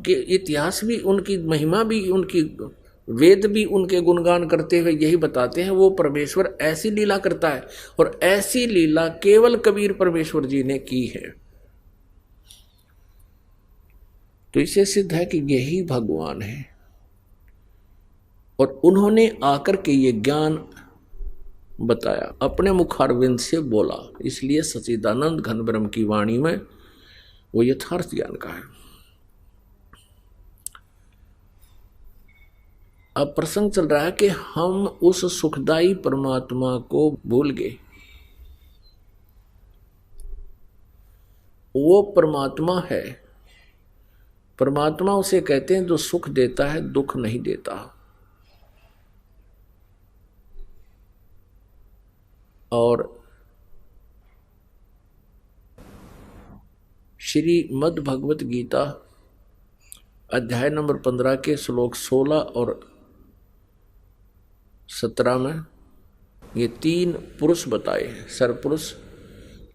[SPEAKER 1] के इतिहास भी, उनकी महिमा भी, उनकी वेद भी उनके गुणगान करते हुए यही बताते हैं, वो परमेश्वर ऐसी लीला करता है, और ऐसी लीला केवल कबीर परमेश्वर जी ने की है। तो इससे सिद्ध है कि यही भगवान है, और उन्होंने आकर के ये ज्ञान बताया, अपने मुखारविंद से बोला। इसलिए सच्चिदानंद घन ब्रह्म की वाणी में वो यथार्थ ज्ञान का है। अब प्रसंग चल रहा है कि हम उस सुखदाई परमात्मा को भूल गए। वो परमात्मा है, परमात्मा उसे कहते हैं जो सुख देता है, दुख नहीं देता। और श्रीमद् भगवत गीता अध्याय नंबर 15 के श्लोक 16 और 17 में ये 3 पुरुष बताए हैं, सरपुरुष,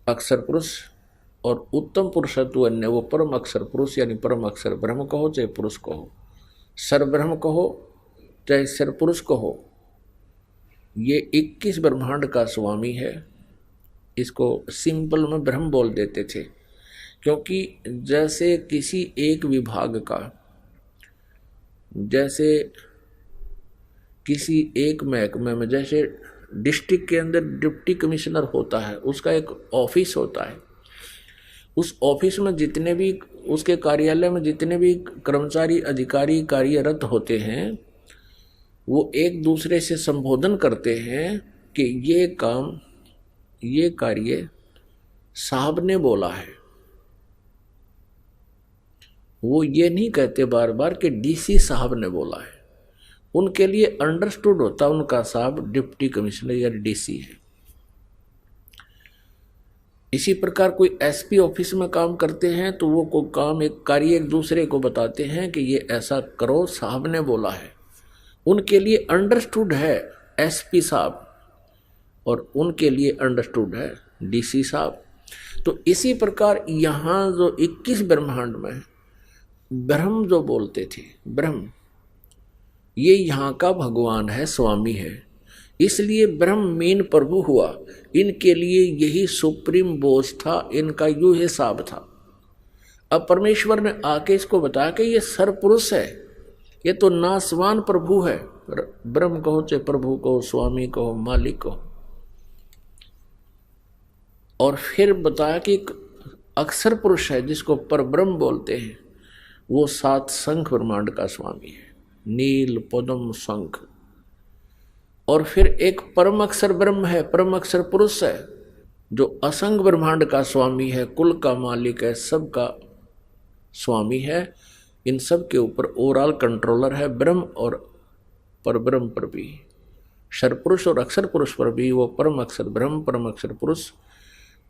[SPEAKER 1] अक्षर पुरुष और उत्तम पुरुषत्व अन्य। वो परम अक्षर पुरुष यानी परम अक्षर ब्रह्म कहो चाहे पुरुष कहो, सर ब्रह्म कहो चाहे सर पुरुष कहो, ये 21 ब्रह्मांड का स्वामी है। इसको सिंपल में ब्रह्म बोल देते थे, क्योंकि जैसे किसी एक विभाग का, जैसे किसी एक महकमे में, जैसे डिस्ट्रिक्ट के अंदर डिप्टी कमिश्नर होता है, उसका एक ऑफिस होता है। उस ऑफिस में जितने भी, उसके कार्यालय में जितने भी कर्मचारी अधिकारी कार्यरत होते हैं, वो एक दूसरे से संबोधन करते हैं कि ये काम, ये कार्य साहब ने बोला है। वो ये नहीं कहते बार बार कि डीसी साहब ने बोला है। उनके लिए अंडरस्टूड होता उनका साहब डिप्टी कमिश्नर या डीसी है। इसी प्रकार कोई एसपी ऑफिस में काम करते हैं तो वो को काम, एक कार्य एक दूसरे को बताते हैं कि ये ऐसा करो, साहब ने बोला है। उनके लिए अंडरस्टूड है एसपी साहब और उनके लिए अंडरस्टूड है डीसी साहब। तो इसी प्रकार यहाँ जो 21 ब्रह्मांड में ब्रह्म जो बोलते थे, ब्रह्म ये यहाँ का भगवान है, स्वामी है, इसलिए ब्रह्म मीन प्रभु हुआ। इनके लिए यही सुप्रीम बोस था, इनका यू हिसाब था। अब परमेश्वर ने आके इसको बताया कि ये सरपुरुष है, ये तो नासवान प्रभु है। ब्रह्म कहो चाहे प्रभु कहो, स्वामी कहो, मालिक कहो। और फिर बताया कि अक्षर पुरुष है जिसको परब्रह्म बोलते हैं, वो 7 शंख ब्रह्मांड का स्वामी है, नील पद्म शंख। और फिर एक परम अक्षर ब्रह्म है, परम अक्षर पुरुष है, जो असंग ब्रह्मांड का स्वामी है, कुल का मालिक है, सबका स्वामी है। इन सब के ऊपर ओवरऑल कंट्रोलर है ब्रह्म, और परब्रह्म पर भी, सरपुरुष और अक्षर पुरुष पर भी वो परम अक्षर ब्रह्म, परम अक्षर पुरुष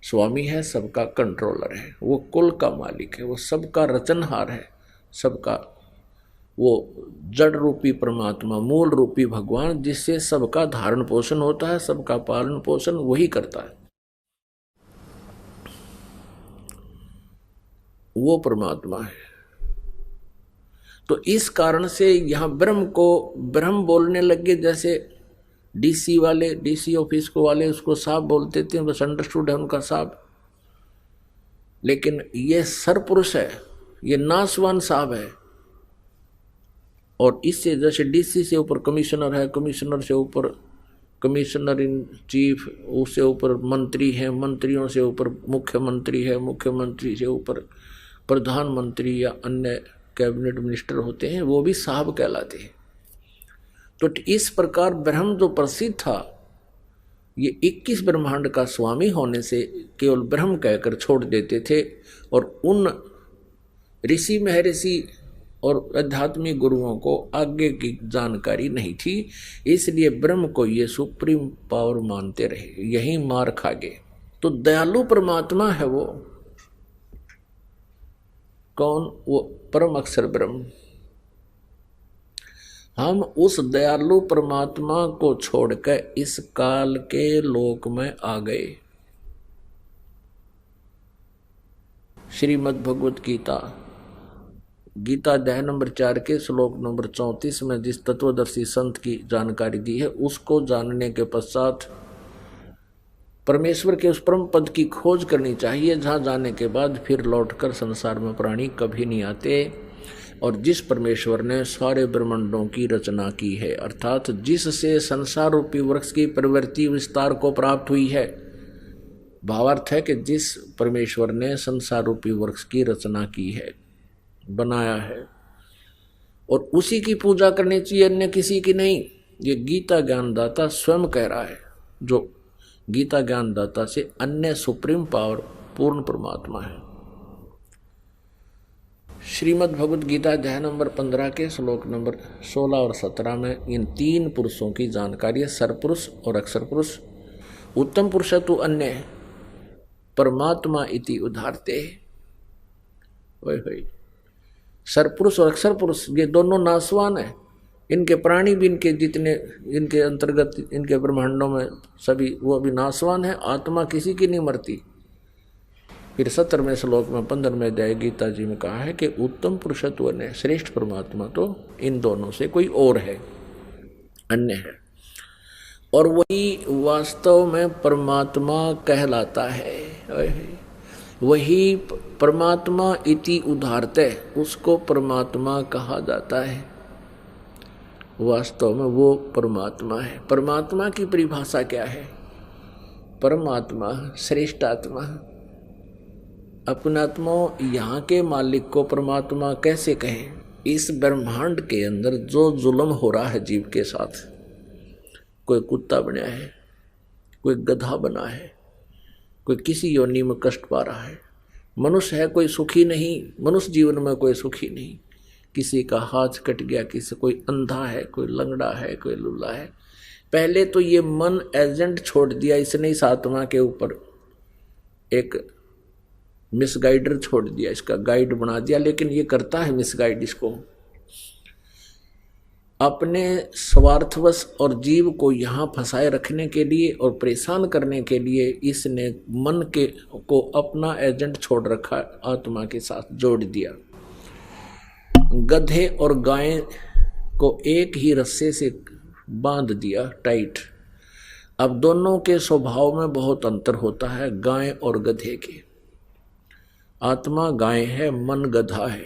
[SPEAKER 1] स्वामी है, सबका कंट्रोलर है। वो कुल का मालिक है, वो सबका रचनहार है, सबका वो जड़ रूपी परमात्मा, मूल रूपी भगवान, जिससे सबका धारण पोषण होता है, सबका पालन पोषण वही करता है, वो परमात्मा है। तो इस कारण से यहां ब्रह्म को ब्रह्म बोलने लगे। जैसे डीसी वाले, डीसी ऑफिस को वाले उसको साहब बोलते थे, बस अंडरस्टूड है उनका साहब। लेकिन ये सरपुरुष है, ये नासवान साहब है। और इससे जैसे डीसी से ऊपर कमिश्नर है, कमिश्नर से ऊपर कमिश्नर इन चीफ, उससे ऊपर मंत्री हैं, मंत्रियों से ऊपर मुख्यमंत्री है, मुख्यमंत्री से ऊपर प्रधानमंत्री या अन्य कैबिनेट मिनिस्टर होते हैं, वो भी साहब कहलाते हैं। तो इस प्रकार ब्रह्म जो प्रसिद्ध था, ये 21 ब्रह्मांड का स्वामी होने से केवल ब्रह्म कहकर छोड़ देते थे। और उन ऋषि महर्षि और आध्यात्मिक गुरुओं को आगे की जानकारी नहीं थी, इसलिए ब्रह्म को ये सुप्रीम पावर मानते रहे, यही मार खा गए। तो दयालु परमात्मा है वो कौन? वो परम अक्षर ब्रह्म। हम उस दयालु परमात्मा को छोड़कर इस काल के लोक में आ गए। श्रीमद् भगवत गीता, गीता अध्याय नंबर 4 के श्लोक नंबर 34 में जिस तत्वदर्शी संत की जानकारी दी है, उसको जानने के पश्चात परमेश्वर के उस परम पद की खोज करनी चाहिए, जहाँ जाने के बाद फिर लौटकर संसार में प्राणी कभी नहीं आते। और जिस परमेश्वर ने सारे ब्रह्मांडों की रचना की है, अर्थात जिससे संसार रूपी वृक्ष की प्रवृत्ति विस्तार को प्राप्त हुई है, भावार्थ है कि जिस परमेश्वर ने संसार रूपी वृक्ष की रचना की है, बनाया है, और उसी की पूजा करनी चाहिए, अन्य किसी की नहीं। ये गीता ज्ञानदाता स्वयं कह रहा है। जो गीता ज्ञानदाता से अन्य सुप्रीम पावर पूर्ण परमात्मा है। श्रीमद् भगवद गीता अध्याय नंबर 15 के श्लोक नंबर 16 और 17 में इन तीन पुरुषों की जानकारी है, सरपुरुष और अक्षर पुरुष। उत्तम पुरुष तो अन्य परमात्मा इति उदाहरते। वही सरपुरुष और अक्षर पुरुष ये दोनों नासवान है। इनके प्राणी भी इनके जितने इनके अंतर्गत इनके ब्रह्मांडों में सभी वो भी नासवान है। आत्मा किसी की नहीं मरती। फिर 17वें श्लोक में 15वें अध्याय गीता जी में कहा है कि उत्तम पुरुषत्व ने श्रेष्ठ परमात्मा तो इन दोनों से कोई और है, अन्य है, और वही वास्तव में परमात्मा कहलाता है। वही परमात्मा इति उदाहरते, उसको परमात्मा कहा जाता है। वास्तव में वो परमात्मा है। परमात्मा की परिभाषा क्या है? परमात्मा श्रेष्ठ आत्मा। अपनात्मा यहाँ के मालिक को परमात्मा कैसे कहें? इस ब्रह्मांड के अंदर जो जुल्म हो रहा है जीव के साथ, कोई कुत्ता बना है, कोई गधा बना है, कोई किसी योनि में कष्ट पा रहा है, मनुष्य है कोई सुखी नहीं, मनुष्य जीवन में कोई सुखी नहीं। किसी का हाथ कट गया, किसी कोई अंधा है, कोई लंगड़ा है, कोई लूला है। पहले तो ये मन एजेंट छोड़ दिया इसने इस आत्मा के ऊपर, एक मिसगाइडर छोड़ दिया, इसका गाइड बना दिया, लेकिन ये करता है मिसगाइड इसको अपने स्वार्थवश और जीव को यहाँ फंसाए रखने के लिए और परेशान करने के लिए। इसने मन के को अपना एजेंट छोड़ रखा, आत्मा के साथ जोड़ दिया। गधे और गाय को एक ही रस्से से बांध दिया टाइट। अब दोनों के स्वभाव में बहुत अंतर होता है, गाय और गधे के। आत्मा गाय है, मन गधा है।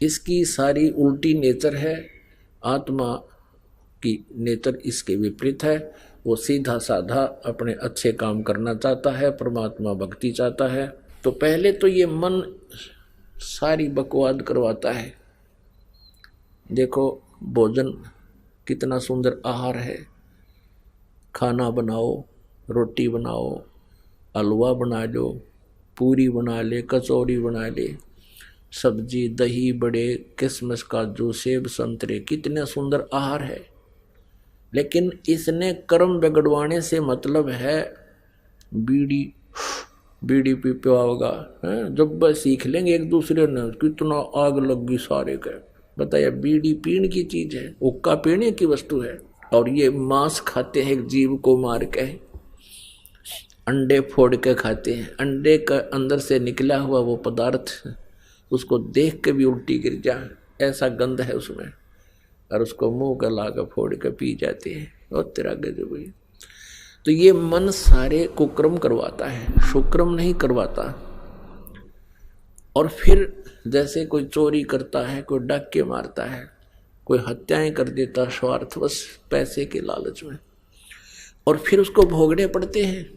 [SPEAKER 1] इसकी सारी उल्टी नेचर है। आत्मा की नेचर इसके विपरीत है। वो सीधा साधा अपने अच्छे काम करना चाहता है, परमात्मा भक्ति चाहता है। तो पहले तो ये मन सारी बकवाद करवाता है। देखो भोजन कितना सुंदर आहार है, खाना बनाओ, रोटी बनाओ, हलवा बना लो, पूरी बना ले, कचौरी बना ले, सब्जी, दही, बड़े, किशमिश, काजू, सेब, संतरे, कितने सुंदर आहार है। लेकिन इसने कर्म बिगड़वाने से मतलब है बीड़ी पी होगा। जब बस सीख लेंगे एक दूसरे ने, कितना आग लगी सारे का। बताया बीड़ी पीने की चीज है, हुक्का पीने की वस्तु है। और ये मांस खाते हैं, एक जीव को मार के, अंडे फोड़ के खाते हैं। अंडे का अंदर से निकला हुआ वो पदार्थ, उसको देख के भी उल्टी गिर जाए, ऐसा गंध है उसमें, और उसको मुंह का लाकर फोड़ के पी जाते हैं। और तेरा गजब है। तो ये मन सारे कुक्रम करवाता है, शुक्रम नहीं करवाता। और फिर जैसे कोई चोरी करता है, कोई डाके मारता है, कोई हत्याएं कर देता स्वार्थवश पैसे के लालच में, और फिर उसको भोगने पड़ते हैं।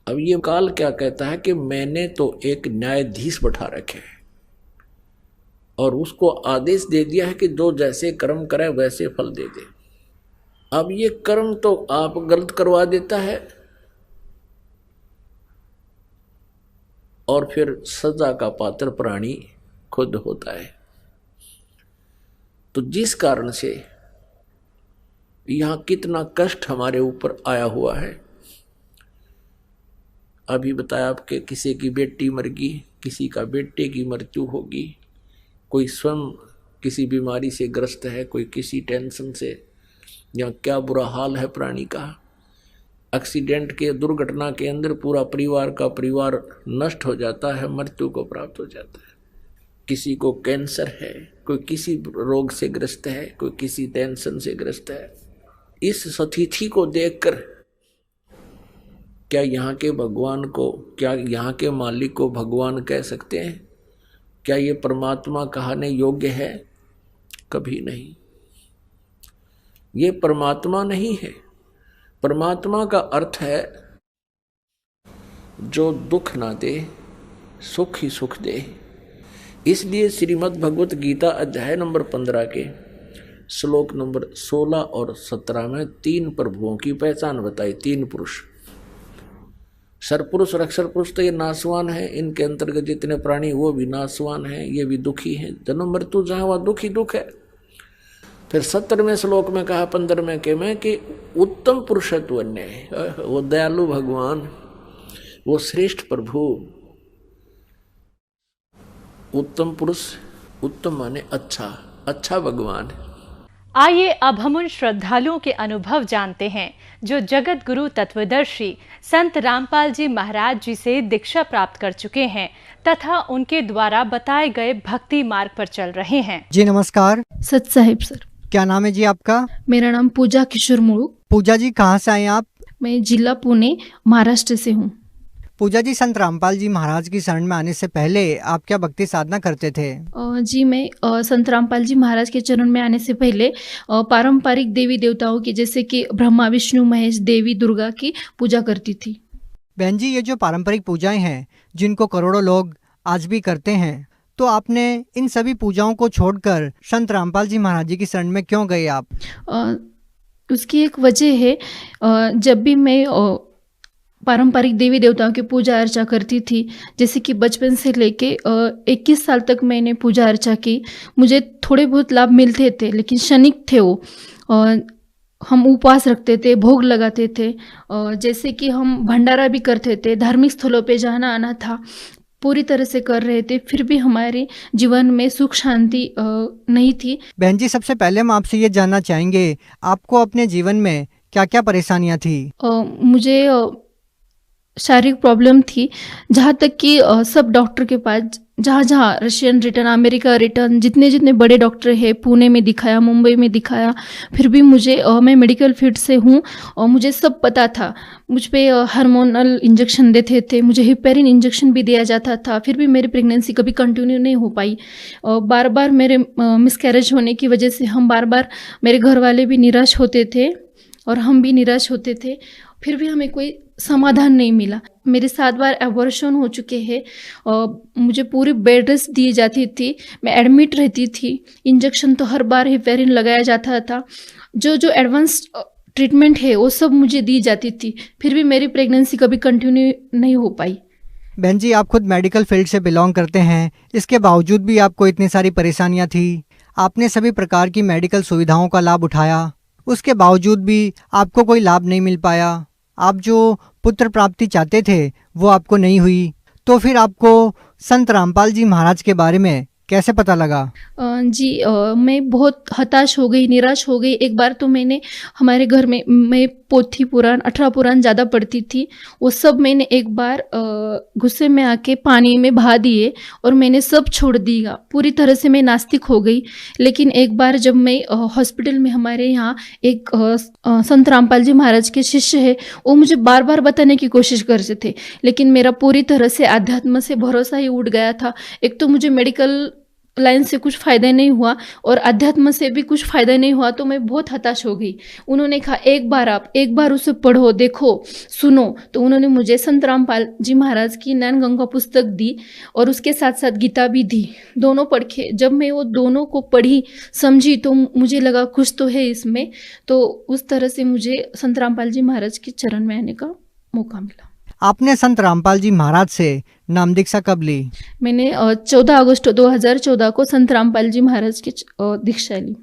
[SPEAKER 1] अब ये काल क्या कहता है कि मैंने तो एक न्यायाधीश बैठा रखे है और उसको आदेश दे दिया है कि जो जैसे कर्म करे वैसे फल दे दे। अब ये कर्म तो आप गलत करवा देता है और फिर सजा का पात्र प्राणी खुद होता है। तो जिस कारण से यहां कितना कष्ट हमारे ऊपर आया हुआ है। अभी बताया आपके किसी की बेटी मर गई, किसी का बेटे की मृत्यु होगी, कोई स्वयं किसी बीमारी से ग्रस्त है, कोई किसी टेंशन से, या क्या बुरा हाल है प्राणी का। एक्सीडेंट के दुर्घटना के अंदर पूरा परिवार का परिवार नष्ट हो जाता है, मृत्यु को प्राप्त हो जाता है। किसी को कैंसर है, कोई किसी रोग से ग्रस्त है, कोई किसी टेंशन से ग्रस्त है। इस स्थिति को देखकर क्या यहाँ के भगवान को, क्या यहाँ के मालिक को भगवान कह सकते हैं? क्या ये परमात्मा कहने योग्य है? कभी नहीं। ये परमात्मा नहीं है। परमात्मा का अर्थ है जो दुख ना दे, सुख ही सुख दे। इसलिए श्रीमद् भगवत गीता अध्याय नंबर 15 के श्लोक नंबर 16 और 17 में 3 प्रभुओं की पहचान बताई। 3 पुरुष, सरपुरुष और अक्षर पुरुष तो ये नासवान है, इनके अंतर्गत जितने प्राणी वो भी नासवान है, ये भी दुखी है, जन्म मृत्यु जहां वहां दुख ही दुख है। फिर 17वें श्लोक में कहा 15वें के में कि उत्तम पुरुषत्व अन्य, वो दयालु भगवान, वो श्रेष्ठ प्रभु, उत्तम पुरुष, उत्तम माने अच्छा, अच्छा भगवान।
[SPEAKER 2] आइए अब हम उन श्रद्धालुओं के अनुभव जानते हैं जो जगत गुरु तत्वदर्शी संत रामपाल जी महाराज जी से दीक्षा प्राप्त कर चुके हैं तथा उनके द्वारा बताए गए भक्ति मार्ग पर चल रहे हैं।
[SPEAKER 3] जी नमस्कार।
[SPEAKER 4] सच साहिब सर।
[SPEAKER 3] क्या नाम है जी आपका?
[SPEAKER 4] मेरा नाम पूजा किशोर मुड़ू।
[SPEAKER 3] पूजा जी कहाँ से आए आप?
[SPEAKER 4] मैं जिला पुणे महाराष्ट्र से हूँ।
[SPEAKER 3] पूजा जी, संत रामपाल जी महाराज की शरण में आने से पहले आप क्या भक्ति साधना करते थे?
[SPEAKER 4] जी मैं संत रामपाल जी महाराज के चरण में आने से पहले पारंपरिक देवी देवताओं की, जैसे कि ब्रह्मा विष्णु महेश देवी दुर्गा की पूजा करती थी।
[SPEAKER 3] बहन जी, ये जो पारंपरिक पूजाएं हैं जिनको करोड़ों लोग आज भी करते हैं, तो आपने इन सभी पूजाओं को छोड़कर संत रामपाल जी महाराज जी की शरण में क्यों गए आप?
[SPEAKER 4] उसकी एक वजह है, जब भी मैं पारंपरिक देवी देवताओं की पूजा अर्चा करती थी, जैसे कि बचपन से लेके 21 साल तक मैंने पूजा अर्चा की, मुझे थोड़े बहुत लाभ मिलते थे लेकिन क्षणिक थे वो। हम उपवास रखते थे, भोग लगाते थे, जैसे कि हम भंडारा भी करते थे, धार्मिक स्थलों पे जाना आना था, पूरी तरह से कर रहे थे, फिर भी हमारे जीवन में सुख शांति नहीं थी।
[SPEAKER 3] बहन जी, सबसे पहले हम आपसे ये जानना चाहेंगे, आपको अपने जीवन में क्या क्या परेशानियाँ थी?
[SPEAKER 4] मुझे शारीरिक प्रॉब्लम थी, जहाँ तक कि सब डॉक्टर के पास, जहाँ रशियन रिटर्न, अमेरिका रिटर्न, जितने बड़े डॉक्टर हैं, पुणे में दिखाया, मुंबई में दिखाया, फिर भी मुझे मैं मेडिकल फील्ड से हूँ और मुझे सब पता था। मुझ पे हार्मोनल इंजेक्शन देते थे, मुझे हिपेरिन इंजेक्शन भी दिया जाता था, फिर भी मेरी प्रेगनेंसी कभी कंटिन्यू नहीं हो पाई। बार बार मेरे मिसकैरेज होने की वजह से हम बार मेरे घर वाले भी निराश होते थे और हम भी निराश होते थे, फिर भी हमें कोई समाधान नहीं मिला। मेरे 7 बार एबॉर्शन हो चुके हैं, मुझे पूरी बेड रेस्ट दी जाती थी, मैं एडमिट रहती थी, इंजेक्शन तो हर बार हिपेरिन लगाया जाता था, जो एडवांस ट्रीटमेंट है वो सब मुझे दी जाती थी, फिर भी मेरी प्रेगनेंसी कभी कंटिन्यू नहीं हो पाई।
[SPEAKER 3] बहन जी, आप खुद मेडिकल फील्ड से बिलोंग करते हैं, इसके बावजूद भी आपको इतनी सारी परेशानियां थी, आपने सभी प्रकार की मेडिकल सुविधाओं का लाभ उठाया, उसके बावजूद भी आपको कोई लाभ नहीं मिल पाया, आप जो पुत्र प्राप्ति चाहते थे वो आपको नहीं हुई, तो फिर आपको संत रामपाल जी महाराज के बारे में कैसे पता लगा?
[SPEAKER 4] मैं बहुत हताश हो गई, निराश हो गई। एक बार तो मैंने हमारे घर में, मैं पोथी पुराण 18 पुराण ज़्यादा पढ़ती थी, वो सब मैंने एक बार गुस्से में आके पानी में बहा दिए और मैंने सब छोड़ दिया, पूरी तरह से मैं नास्तिक हो गई। लेकिन एक बार जब मैं हॉस्पिटल में, हमारे यहाँ एक संत रामपाल जी महाराज के शिष्य है, वो मुझे बार बार बताने की कोशिश करते थे, लेकिन मेरा पूरी तरह से आध्यात्म से भरोसा ही उठ गया था। एक तो मुझे मेडिकल लाइन से कुछ फ़ायदा नहीं हुआ और अध्यात्म से भी कुछ फ़ायदा नहीं हुआ, तो मैं बहुत हताश हो गई। उन्होंने कहा एक बार उसे पढ़ो, देखो, सुनो। तो उन्होंने मुझे संत रामपाल जी महाराज की ज्ञान गंगा पुस्तक दी और उसके साथ साथ गीता भी दी। दोनों पढ़ के जब मैं वो दोनों को पढ़ी, समझी, तो मुझे लगा कुछ तो है इसमें। तो उस तरह से मुझे संत रामपाल जी महाराज के चरण में आने का मौका मिला।
[SPEAKER 3] आपने संत रामपाल जी महाराज से नाम दीक्षा कब ली?
[SPEAKER 4] मैंने 14 अगस्त 2014 को संत रामपाल जी महाराज की दीक्षा ली।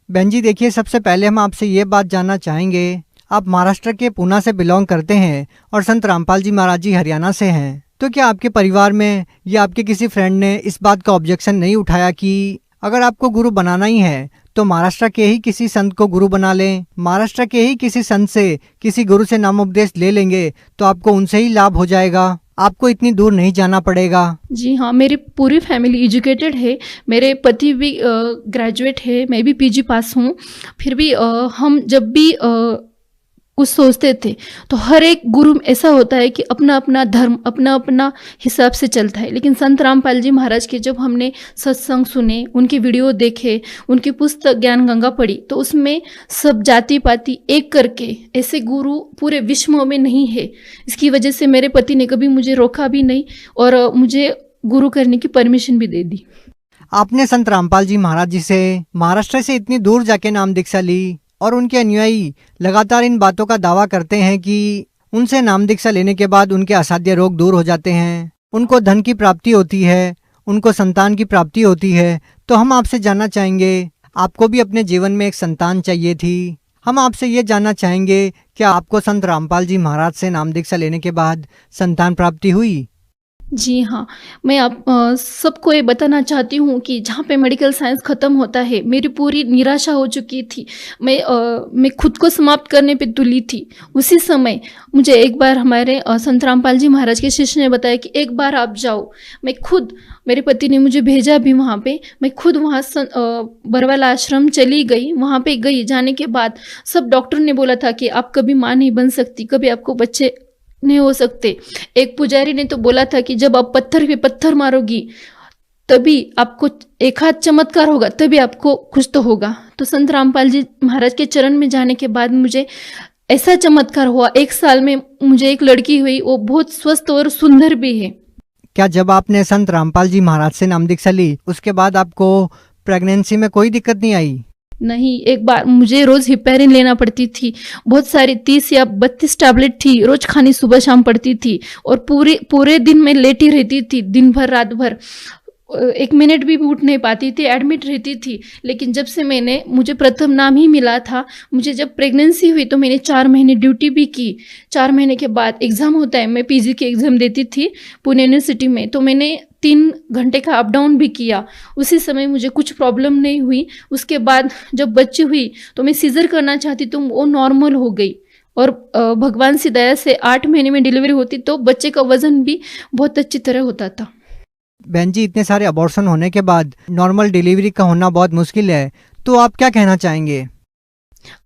[SPEAKER 3] बहन जी देखिए, सबसे पहले हम आपसे ये बात जानना चाहेंगे, आप महाराष्ट्र के पूना से बिलोंग करते हैं और संत रामपाल जी महाराज जी हरियाणा से हैं, तो क्या आपके परिवार में या आपके किसी फ्रेंड ने इस बात का ऑब्जेक्शन नहीं उठाया कि अगर आपको गुरु बनाना ही है तो महाराष्ट्र के ही किसी संत को गुरु बना लें, महाराष्ट्र के ही किसी संत से, किसी गुरु से नामोपदेश ले लेंगे तो आपको उनसे ही लाभ हो जाएगा, आपको इतनी दूर नहीं जाना पड़ेगा?
[SPEAKER 4] जी हाँ, मेरी पूरी फैमिली एजुकेटेड है, मेरे पति भी ग्रेजुएट है, मैं भी पीजी पास हूँ, फिर भी हम जब भी कुछ सोचते थे तो हर एक गुरु ऐसा होता है कि अपना अपना धर्म, अपना अपना हिसाब से चलता है। लेकिन संत रामपाल जी महाराज के जब हमने सत्संग सुने, उनके वीडियो देखे, उनकी पुस्तक ज्ञान गंगा पढ़ी, तो उसमें सब जाति पाति एक करके ऐसे गुरु पूरे विश्व में नहीं है। इसकी वजह से मेरे पति ने कभी मुझे रोका भी नहीं और मुझे गुरु करने की परमिशन भी दे दी।
[SPEAKER 3] आपने संत रामपाल जी महाराज जी से महाराष्ट्र से इतनी दूर जाके नाम दीक्षा ली और उनके अनुयायी लगातार इन बातों का दावा करते हैं कि उनसे नाम दीक्षा लेने के बाद उनके असाध्य रोग दूर हो जाते हैं, उनको धन की प्राप्ति होती है, उनको संतान की प्राप्ति होती है। तो हम आपसे जानना चाहेंगे, आपको भी अपने जीवन में एक संतान चाहिए थी। हम आपसे ये जानना चाहेंगे क्या आपको संत रामपाल जी महाराज से नाम दीक्षा लेने के बाद संतान प्राप्ति हुई?
[SPEAKER 4] जी हाँ, मैं आप सबको ये बताना चाहती हूँ कि जहाँ पे मेडिकल साइंस ख़त्म होता है, मेरी पूरी निराशा हो चुकी थी। मैं खुद को समाप्त करने पे तुली थी। उसी समय मुझे एक बार हमारे संत रामपाल जी महाराज के शिष्य ने बताया कि एक बार आप जाओ। मैं खुद, मेरे पति ने मुझे भेजा भी वहाँ पे, मैं खुद वहाँ बरवाला आश्रम चली गई। वहाँ पे गई, जाने के बाद सब डॉक्टर ने बोला था कि आप कभी माँ नहीं बन सकती, कभी आपको बच्चे नहीं हो सकते। एक पुजारी ने तो बोला था कि जब आप पत्थर पे पत्थर मारोगी तभी आपको एक हाथ चमत्कार होगा, तभी आपको कुछ तो होगा। तो संत रामपाल जी महाराज के चरण में जाने के बाद मुझे ऐसा चमत्कार हुआ। 1 साल में मुझे एक लड़की हुई, वो बहुत स्वस्थ और सुंदर भी है।
[SPEAKER 3] क्या जब आपने संत रामपाल जी महाराज से नाम दीक्षा ली उसके बाद आपको प्रेगनेंसी में कोई दिक्कत नहीं आई?
[SPEAKER 4] नहीं, एक बार मुझे रोज हिपैरिन लेना पड़ती थी। बहुत सारी 30 या 32 टैबलेट थी, रोज खानी सुबह शाम पड़ती थी। और पूरे दिन में लेटी रहती थी, दिन भर रात भर, 1 मिनट भी उठ नहीं पाती थी, एडमिट रहती थी। लेकिन जब से मुझे प्रथम नाम ही मिला था, मुझे जब प्रेगनेंसी हुई तो मैंने 4 महीने ड्यूटी भी की। 4 महीने के बाद एग्ज़ाम होता है, मैं पीजी की एग्ज़ाम देती थी पुणे यूनिवर्सिटी में, तो मैंने 3 घंटे का अप डाउन भी किया। उसी समय मुझे कुछ प्रॉब्लम नहीं हुई। उसके बाद जब बच्ची हुई तो मैं सीजर करना चाहती तो वो नॉर्मल हो गई। और भगवान की दया से 8 महीने में डिलीवरी होती तो बच्चे का वजन भी बहुत अच्छी तरह होता था।
[SPEAKER 3] बहन जी, इतने सारे अबॉर्शन होने के बाद नॉर्मल डिलीवरी का होना बहुत मुश्किल है, तो आप क्या कहना चाहेंगे?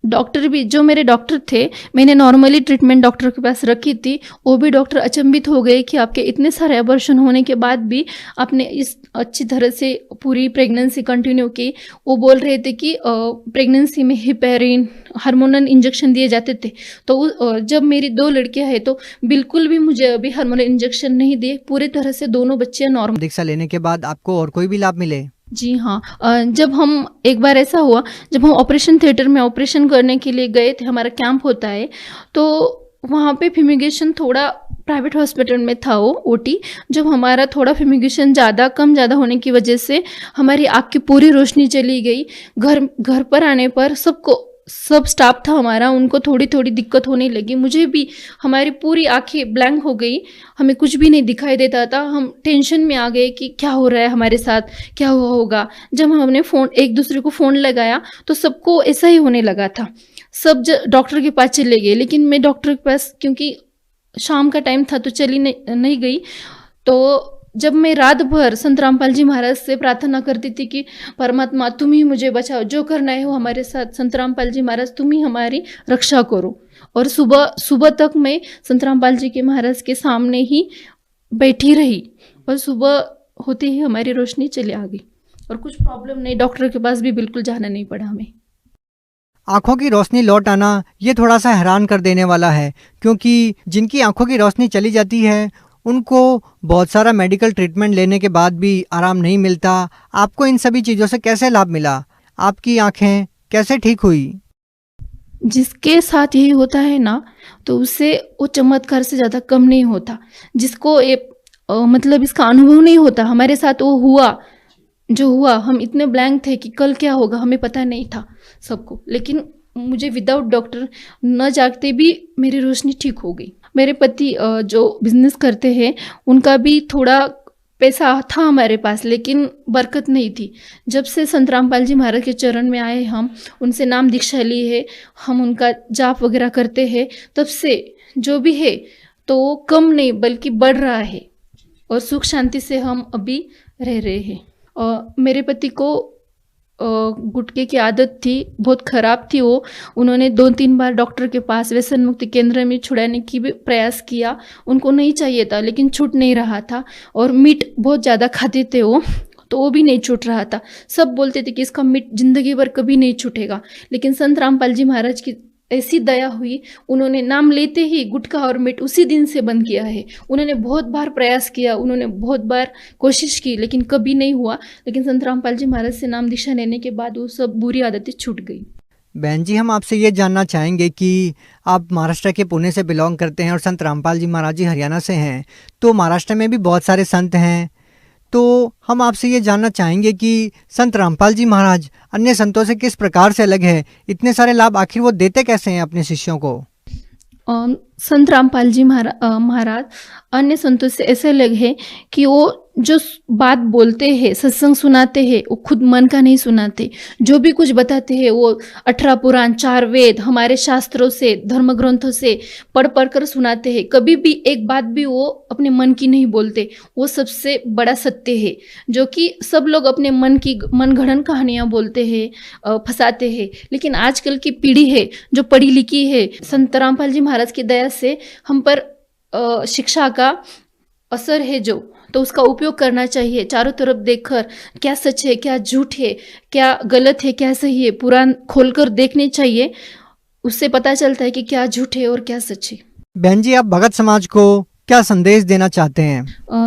[SPEAKER 4] डॉक्टर भी, जो मेरे डॉक्टर थे, मैंने नॉर्मली ट्रीटमेंट डॉक्टर के पास रखी थी, वो भी डॉक्टर अचंभित हो गए कि आपके इतने सारे अबॉर्शन होने के बाद भी आपने इस अच्छी तरह से पूरी प्रेगनेंसी कंटिन्यू की। वो बोल रहे थे कि प्रेगनेंसी में हिपैरिन, हार्मोनल इंजेक्शन दिए जाते थे। तो जब मेरी 2 लड़कियां हैं तो बिल्कुल भी मुझे अभी हार्मोनल इंजेक्शन नहीं दिए, पूरी तरह से दोनों बच्चियां नॉर्मल।
[SPEAKER 3] दीक्षा लेने के बाद आपको और कोई भी लाभ मिले?
[SPEAKER 4] जी हाँ, जब हम एक बार ऐसा हुआ, जब हम ऑपरेशन थिएटर में ऑपरेशन करने के लिए गए थे, हमारा कैंप होता है, तो वहाँ पे फ्यूमिगेशन थोड़ा प्राइवेट हॉस्पिटल में था वो ओटी। जब हमारा थोड़ा फ्यूमिगेशन कम ज़्यादा होने की वजह से हमारी आँख की पूरी रोशनी चली गई। घर पर आने पर सब स्टाफ था हमारा, उनको थोड़ी थोड़ी दिक्कत होने लगी। मुझे भी, हमारी पूरी आंखें ब्लैंक हो गई, हमें कुछ भी नहीं दिखाई देता था। हम टेंशन में आ गए कि क्या हो रहा है हमारे साथ, क्या हुआ होगा। जब हमने एक दूसरे को फ़ोन लगाया तो सबको ऐसा ही होने लगा था। सब डॉक्टर के पास चले गए, लेकिन मैं डॉक्टर के पास, क्योंकि शाम का टाइम था तो चली नहीं गई। तो जब मैं रात भर संत रामपाल जी महाराज से प्रार्थना करती थी कि परमात्मा तुम ही मुझे बचाओ, जो करना है वो हमारे साथ, संत रामपाल जी महाराज तुम ही हमारी रक्षा करो। और सुबह तक मैं संत रामपाल जी के महाराज के सामने ही बैठी रही, और सुबह होते ही हमारी रोशनी चली आ गई और कुछ प्रॉब्लम नहीं, डॉक्टर के पास भी बिल्कुल जाना नहीं पड़ा हमें।
[SPEAKER 3] आंखों की रोशनी लौट आना ये थोड़ा सा हैरान कर देने वाला है, क्योंकि जिनकी आंखों की रोशनी चली जाती है उनको बहुत सारा मेडिकल ट्रीटमेंट लेने के बाद भी आराम नहीं मिलता। आपको इन सभी चीज़ों से कैसे लाभ मिला? आपकी आंखें कैसे ठीक हुई?
[SPEAKER 4] जिसके साथ यही होता है ना, तो उससे वो चमत्कार से ज़्यादा कम नहीं होता। जिसको मतलब इसका अनुभव नहीं होता, हमारे साथ वो हुआ जो हुआ, हम इतने ब्लैंक थे कि कल क्या होगा हमें पता नहीं था सबको। लेकिन मुझे विदाउट डॉक्टर न जागते भी मेरी रोशनी ठीक हो गई। मेरे पति जो बिजनेस करते हैं, उनका भी थोड़ा पैसा था हमारे पास, लेकिन बरकत नहीं थी। जब से संत रामपाल जी महाराज के चरण में आए, हम उनसे नाम दीक्षा ली है, हम उनका जाप वगैरह करते हैं, तब से जो भी है तो कम नहीं बल्कि बढ़ रहा है, और सुख शांति से हम अभी रह रहे हैं। और मेरे पति को गुटखे की आदत थी, बहुत ख़राब थी वो। उन्होंने 2-3 बार डॉक्टर के पास व्यसन मुक्ति केंद्र में छुड़ाने की भी प्रयास किया, उनको नहीं चाहिए था लेकिन छूट नहीं रहा था। और मीट बहुत ज़्यादा खाते थे वो, तो वो भी नहीं छूट रहा था। सब बोलते थे कि इसका मीट जिंदगी भर कभी नहीं छूटेगा। लेकिन संत रामपाल जी महाराज की ऐसी दया हुई, उन्होंने नाम लेते ही गुटखा और मीट उसी दिन से बंद किया है। उन्होंने बहुत बार प्रयास किया, उन्होंने बहुत बार कोशिश की, लेकिन कभी नहीं हुआ। लेकिन संत रामपाल जी महाराज से नाम दीक्षा लेने के बाद वो सब बुरी आदतें छूट गई।
[SPEAKER 3] बहन जी, हम आपसे ये जानना चाहेंगे कि आप महाराष्ट्र के पुणे से बिलोंग करते हैं और संत रामपाल जी महाराज जी हरियाणा से हैं, तो महाराष्ट्र में भी बहुत सारे संत हैं, तो हम आपसे ये जानना चाहेंगे कि संत रामपाल जी महाराज अन्य संतों से किस प्रकार से अलग है, इतने सारे लाभ आखिर वो देते कैसे हैं अपने शिष्यों को?
[SPEAKER 4] संत रामपाल जी महाराज अन्य संतों से ऐसे अलग है कि वो जो बात बोलते हैं, सत्संग सुनाते हैं, वो खुद मन का नहीं सुनाते। जो भी कुछ बताते हैं वो 18 पुराण, 4 वेद, हमारे शास्त्रों से, धर्म ग्रंथों से पढ़ पढ़ कर सुनाते हैं। कभी भी एक बात भी वो अपने मन की नहीं बोलते। वो सबसे बड़ा सत्य है, जो कि सब लोग अपने मन गढ़ंत कहानियाँ बोलते हैं, फंसाते हैं। लेकिन आजकल की पीढ़ी है जो पढ़ी लिखी है, संत रामपाल जी महाराज की दया से हम पर शिक्षा का असर है जो, तो उसका उपयोग करना चाहिए। चारों तरफ देखकर क्या सच है, क्या झूठ है, क्या गलत है, क्या सही है, पुराण खोलकर देखने चाहिए। उससे पता चलता है कि क्या झूठ है और क्या सच है।
[SPEAKER 3] बहन जी, आप भगत समाज को क्या संदेश देना चाहते हैं?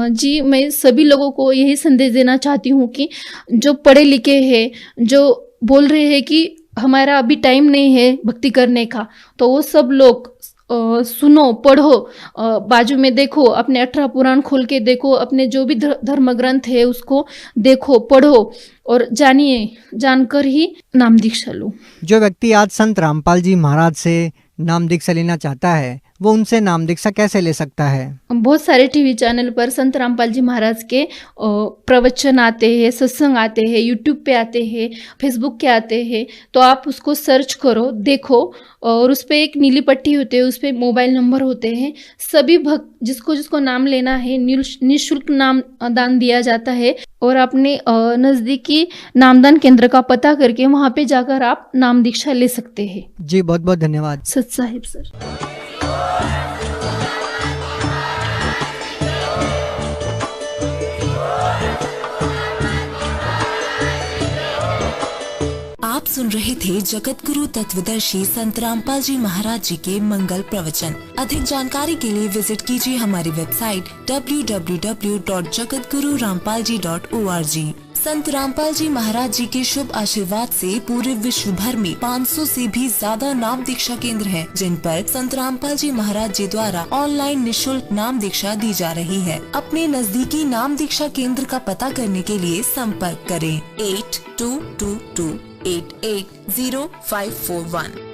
[SPEAKER 4] जी, मैं सभी लोगों को यही संदेश देना चाहती हूँ कि जो पढ़े लिखे हैं, जो बोल रहे हैं कि हमारा अभी टाइम नहीं है भक्ति करने का, तो वो सब लोग सुनो, पढ़ो, बाजू में देखो, अपने 18 पुराण खोल के देखो, अपने जो भी धर्म ग्रंथ है उसको देखो, पढ़ो और जानिए, जानकर ही नाम दीक्षा लो।
[SPEAKER 3] जो व्यक्ति आज संत रामपाल जी महाराज से नाम दीक्षा लेना चाहता है, वो उनसे नाम दीक्षा कैसे ले सकता है?
[SPEAKER 4] बहुत सारे टीवी चैनल पर संत रामपाल जी महाराज के प्रवचन आते हैं, सत्संग आते हैं, यूट्यूब पे आते हैं, फेसबुक के आते हैं। तो आप उसको सर्च करो, देखो, और उस पर एक नीली पट्टी होती है, उस पर मोबाइल नंबर होते हैं। सभी भक्त जिसको नाम लेना है, निःशुल्क नाम दान दिया जाता है। और अपने नज़दीकी नामदान केंद्र का पता करके वहाँ पे जाकर आप नाम दीक्षा ले सकते हैं।
[SPEAKER 3] जी, बहुत बहुत धन्यवाद।
[SPEAKER 4] सत साहिब सर।
[SPEAKER 5] आप सुन रहे थे जगत गुरु तत्वदर्शी संत रामपाल जी महाराज जी के मंगल प्रवचन। अधिक जानकारी के लिए विजिट कीजिए हमारी वेबसाइट www.jagatgururampalji.org। संत रामपाल जी महाराज जी के शुभ आशीर्वाद से पूरे विश्व भर में 500 से भी ज्यादा नाम दीक्षा केंद्र हैं, जिन पर संत रामपाल जी महाराज जी द्वारा ऑनलाइन निःशुल्क नाम दीक्षा दी जा रही है। अपने नजदीकी नाम दीक्षा केंद्र का पता करने के लिए संपर्क करें 8222880541।